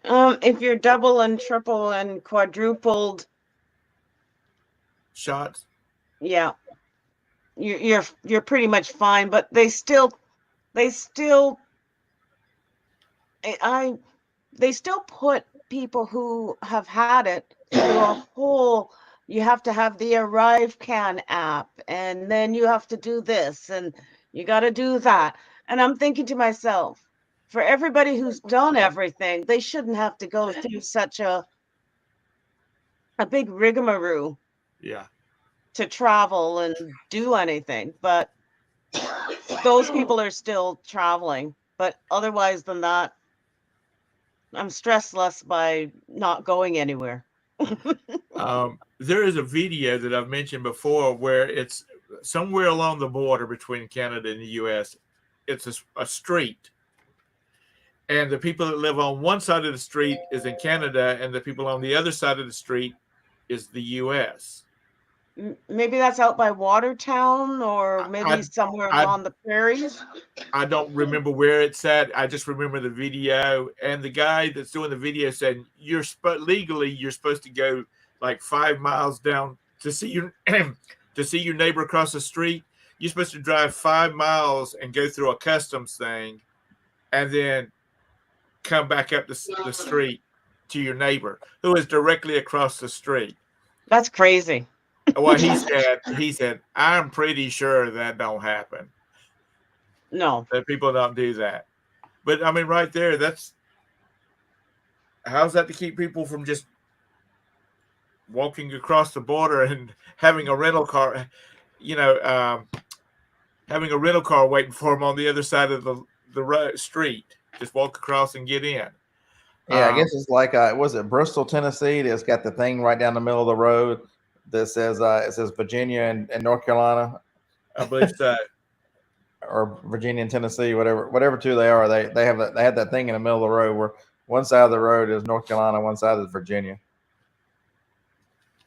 If you're double and triple and quadrupled shots, yeah, you're pretty much fine. But they still put people who have had it through a whole. You have to have the ArriveCan app, and then you have to do this, and you got to do that. And I'm thinking to myself, for everybody who's done everything, they shouldn't have to go through such a big rigmarole. Yeah. To travel and do anything, but those people are still traveling. But otherwise than that, I'm stressed less by not going anywhere. There is a video that I've mentioned before where it's somewhere along the border between Canada and the U.S. It's a street, and the people that live on one side of the street is in Canada, and the people on the other side of the street is the U.S. Maybe that's out by Watertown, or maybe somewhere on the prairies. I don't remember where it's at. I just remember the video, and the guy that's doing the video said legally you're supposed to go like 5 miles down to see your neighbor across the street. You're supposed to drive 5 miles and go through a customs thing, and then come back up the street to your neighbor who is directly across the street. That's crazy. Well, he said, I'm pretty sure that don't happen. No. That people don't do that. But I mean, right there, how's that to keep people from just walking across the border and having a rental car, having a rental car waiting for them on the other side of the street. Just walk across and get in. Yeah, I guess it's like, was it Bristol, Tennessee? That's got the thing right down the middle of the road that says it says Virginia and North Carolina. I believe so. Or Virginia and Tennessee, whatever two they are. They have that thing in the middle of the road where one side of the road is North Carolina, one side is Virginia.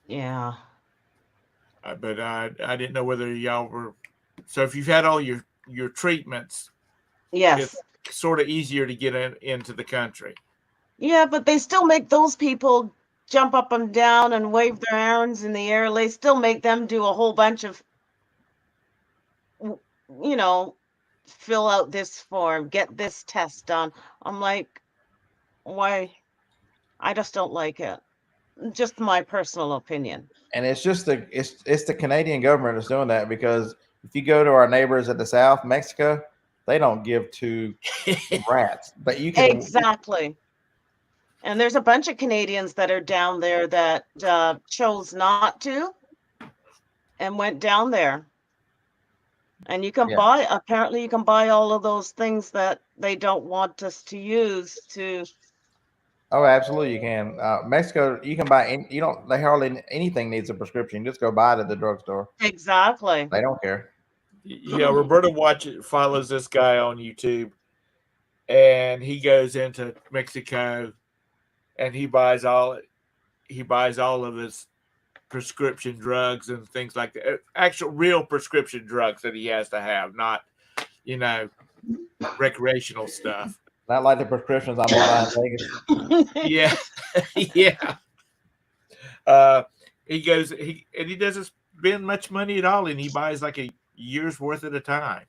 Yeah. But I didn't know whether y'all were. So if you've had all your treatments, yes, it's sort of easier to get into the country. Yeah, but they still make those people jump up and down and wave their arms in the air. They still make them do a whole bunch of, fill out this form, get this test done. I'm like, why? I just don't like it. Just my personal opinion. And it's just it's the Canadian government that's doing that, because if you go to our neighbors at the South, Mexico, they don't give two rats. But you can Exactly. And there's a bunch of Canadians that are down there that chose not to and went down there. And you can Yeah. buy, apparently you can buy all of those things that they don't want us to use to. Oh, absolutely, you can. Mexico, you can buy. You don't. They hardly anything needs a prescription. You just go buy it at the drugstore. Exactly. They don't care. Yeah, Roberta follows this guy on YouTube, and he goes into Mexico, and he buys all of his prescription drugs and things like that. Actual real prescription drugs that he has to have, not recreational stuff. Not like the prescriptions I'm gonna buy in Vegas. Yeah, yeah. He goes, he doesn't spend much money at all, and he buys like a year's worth at a time.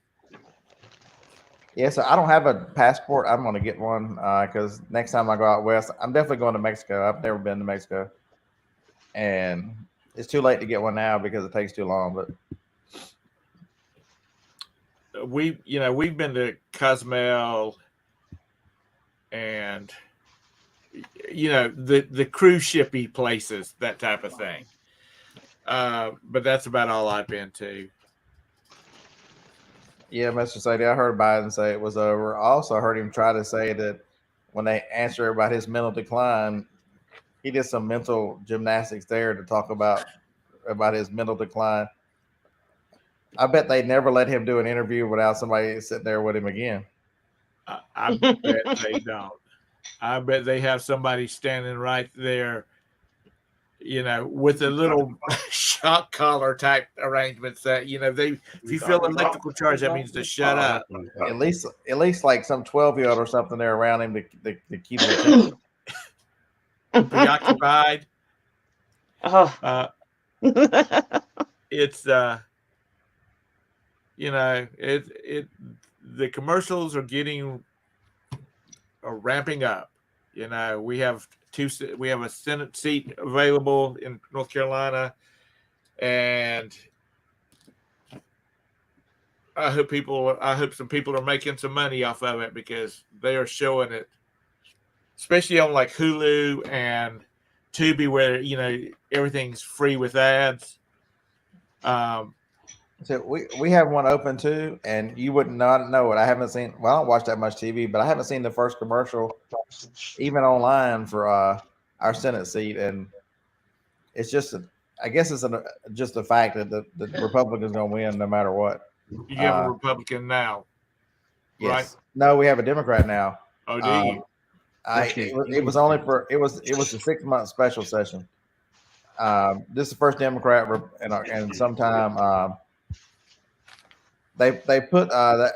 Yeah, so I don't have a passport. I'm gonna get one because next time I go out west, I'm definitely going to Mexico. I've never been to Mexico, and it's too late to get one now because it takes too long. But We've been to Cozumel and the cruise shippy places, that type of thing. But that's about all I've been to. yeah, Mr. Sadie, I heard Biden say it was over. I also heard him try to say that when they asked her about his mental decline, he did some mental gymnastics there to talk about his mental decline. I bet they never let him do an interview without somebody sitting there with him again. I bet they don't. I bet they have somebody standing right there, with a little shock collar type arrangements that, if you feel electrical charge, that means to shut up. At least like some 12-year-old or something there around him to keep him Preoccupied. Oh. It's the commercials are ramping up. We have a Senate seat available in North Carolina, and I hope some people are making some money off of it because they are showing it, especially on like Hulu and Tubi, where everything's free with ads. So we have one open too, and you would not know it. I haven't seen. Well, I don't watch that much TV, but I haven't seen the first commercial, even online, for our Senate seat, and it's just. I guess it's just the fact that the Republican's going to win no matter what. You have a Republican now, yes. Right? No, we have a Democrat now. Oh, do you? It was only for it was a 6-month special session. This is the first Democrat and sometime. They put that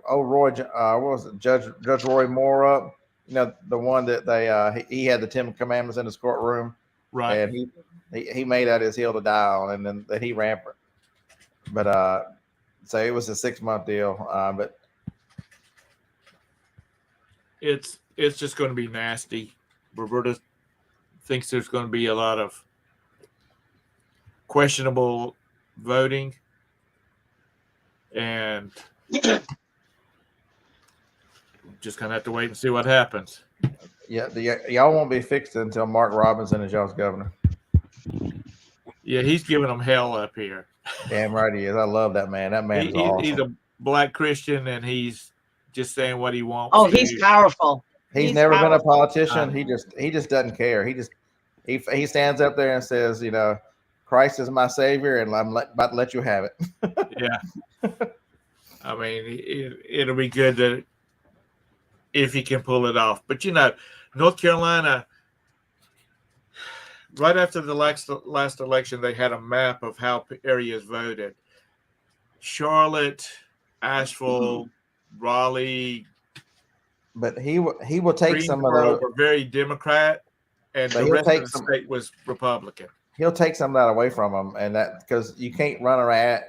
old Roy, what was it, Judge Roy Moore up? The one that they he had the 10 commandments in his courtroom, Right? And he made that his hill to die on, and then that he ran for. But so it was a 6-month deal. But it's just going to be nasty. Roberta thinks there's going to be a lot of questionable voting, and just gonna have to wait and see what happens. yeah, y'all won't be fixed until Mark Robinson is y'all's governor. Yeah, he's giving them hell up here. Damn right he is. I love that man. That man is awesome. He's a black Christian, and he's just saying what he wants. Oh, he's powerful. He's never been a politician. He just doesn't care. He stands up there and says, Christ is my savior, and I'm about to let you have it. Yeah. I mean, it'll be good that if he can pull it off. But North Carolina, right after the last election, they had a map of how areas voted. Charlotte, Asheville, Raleigh. But he will take some of those. Were very Democrat, and the rest of the state was Republican. He'll take some of that away from them, and that because you can't run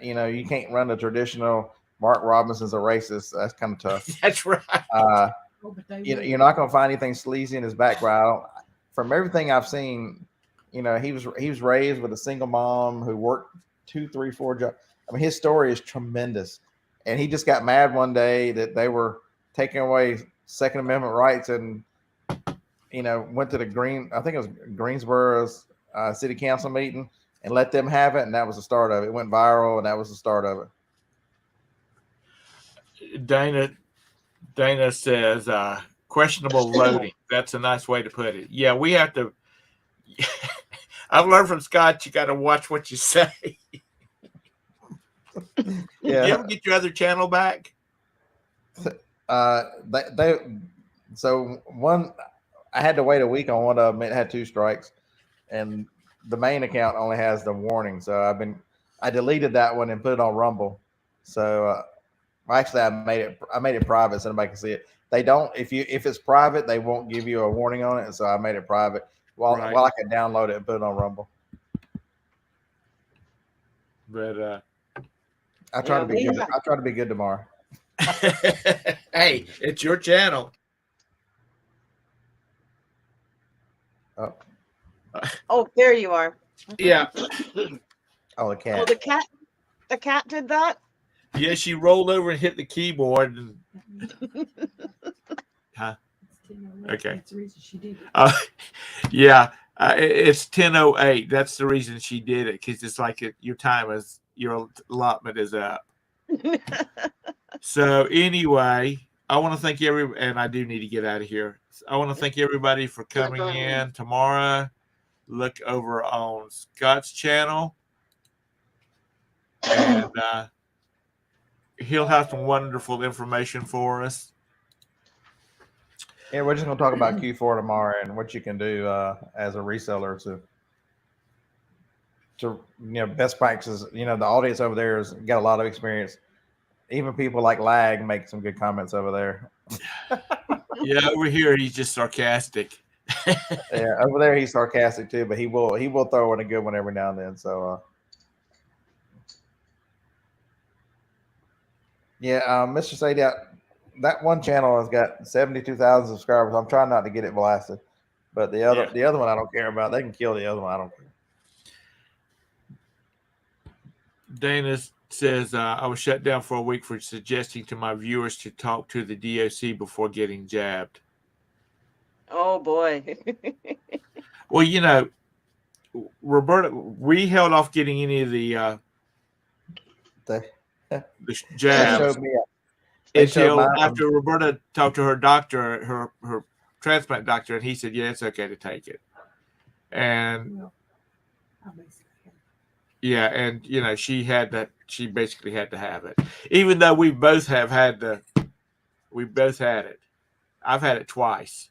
you can't run the traditional Mark Robinson's a racist. That's kind of tough. That's right. You're not going to find anything sleazy in his background. From everything I've seen, he was raised with a single mom who worked 2, 3, 4 jobs. I mean, his story is tremendous, and he just got mad one day that they were taking away Second Amendment rights went to I think it was Greensboro's city council meeting and let them have it. And that was the start of it. It went viral and that was the start of it. Dana says, questionable loading. That's a nice way to put it. Yeah, we have to. I've learned from Scott, you got to watch what you say. Yeah. You ever get your other channel back? So one, I had to wait a week on one of them. It had 2 strikes, and the main account only has the warning. So I deleted that one and put it on Rumble. So actually, I made it private so nobody can see it. They don't if it's private, they won't give you a warning on it. And so I made it private while I can download it and put it on Rumble. But I try to be good. I try to be good tomorrow. Hey, it's your channel. Oh, there you are. Yeah. Oh, the cat. Oh, the cat did that? Yeah, she rolled over and hit the keyboard. And, huh? Okay. That's the reason she did it. Yeah, it's 10:08. That's the reason she did it, because it's like your allotment is up. So anyway, I want to thank and I do need to get out of here. I want to thank everybody for coming in tomorrow. Look over on Scott's channel, and he'll have some wonderful information for us. Yeah, we're just going to talk about Q4 tomorrow and what you can do as a reseller to best practices. The audience over there has got a lot of experience. Even people like Lag make some good comments over there. Yeah, over here he's just sarcastic. Yeah, over there he's sarcastic too, but he will throw in a good one every now and then. So Mr. Sadie, that one channel has got 72,000 subscribers. I'm trying not to get it blasted, but the other one I don't care about. They can kill the other one. I don't care. Dana says, I was shut down for a week for suggesting to my viewers to talk to the DOC before getting jabbed. Oh, boy. Well, Roberta, we held off getting any of the jabs until after Roberta talked to her doctor, her transplant doctor, and he said, yeah, it's okay to take it. And yeah, and she basically had to have it, even though we both had it. I've had it twice.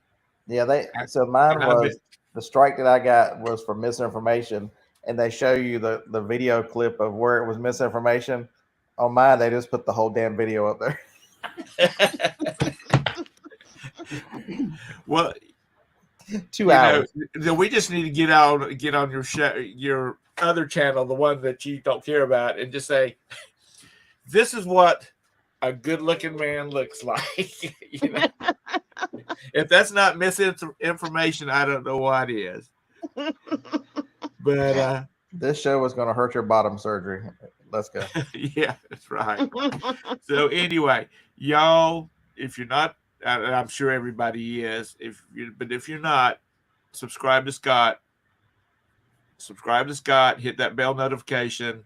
Yeah, so mine was the strike that I got was for misinformation, and they show you the video clip of where it was misinformation. On mine, they just put the whole damn video up there. Well, 2 hours. We just need to get on your show, your other channel, the one that you don't care about, and just say, this is what a good-looking man looks like. If that's not misinformation, I don't know what is. But this show was going to hurt your bottom surgery. Let's go. Yeah, that's right. So anyway, y'all, if you're not, I'm sure everybody is. But if you're not, subscribe to Scott. Hit that bell notification,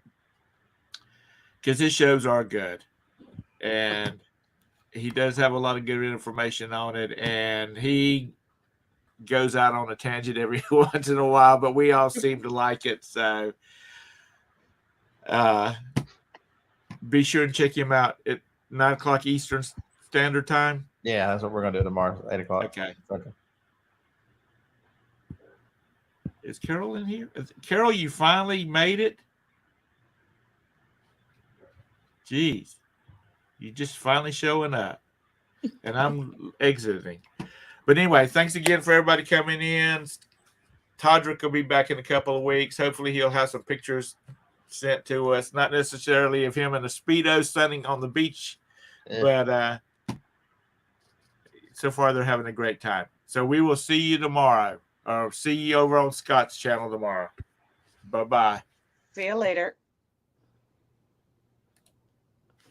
because his shows are good, and he does have a lot of good information on it, and he goes out on a tangent every once in a while, but we all seem to like it. So be sure and check him out at 9:00 Eastern Standard Time. Yeah, that's what we're going to do tomorrow, 8 o'clock. Okay. Is Carol in here? Carol, you finally made it? Jeez. You just finally showing up. And I'm exiting. But anyway, thanks again for everybody coming in. Todrick will be back in a couple of weeks. Hopefully he'll have some pictures sent to us. Not necessarily of him in a Speedo sunning on the beach. But so far they're having a great time. So we will see you tomorrow. Or see you over on Scott's channel tomorrow. Bye-bye. See you later.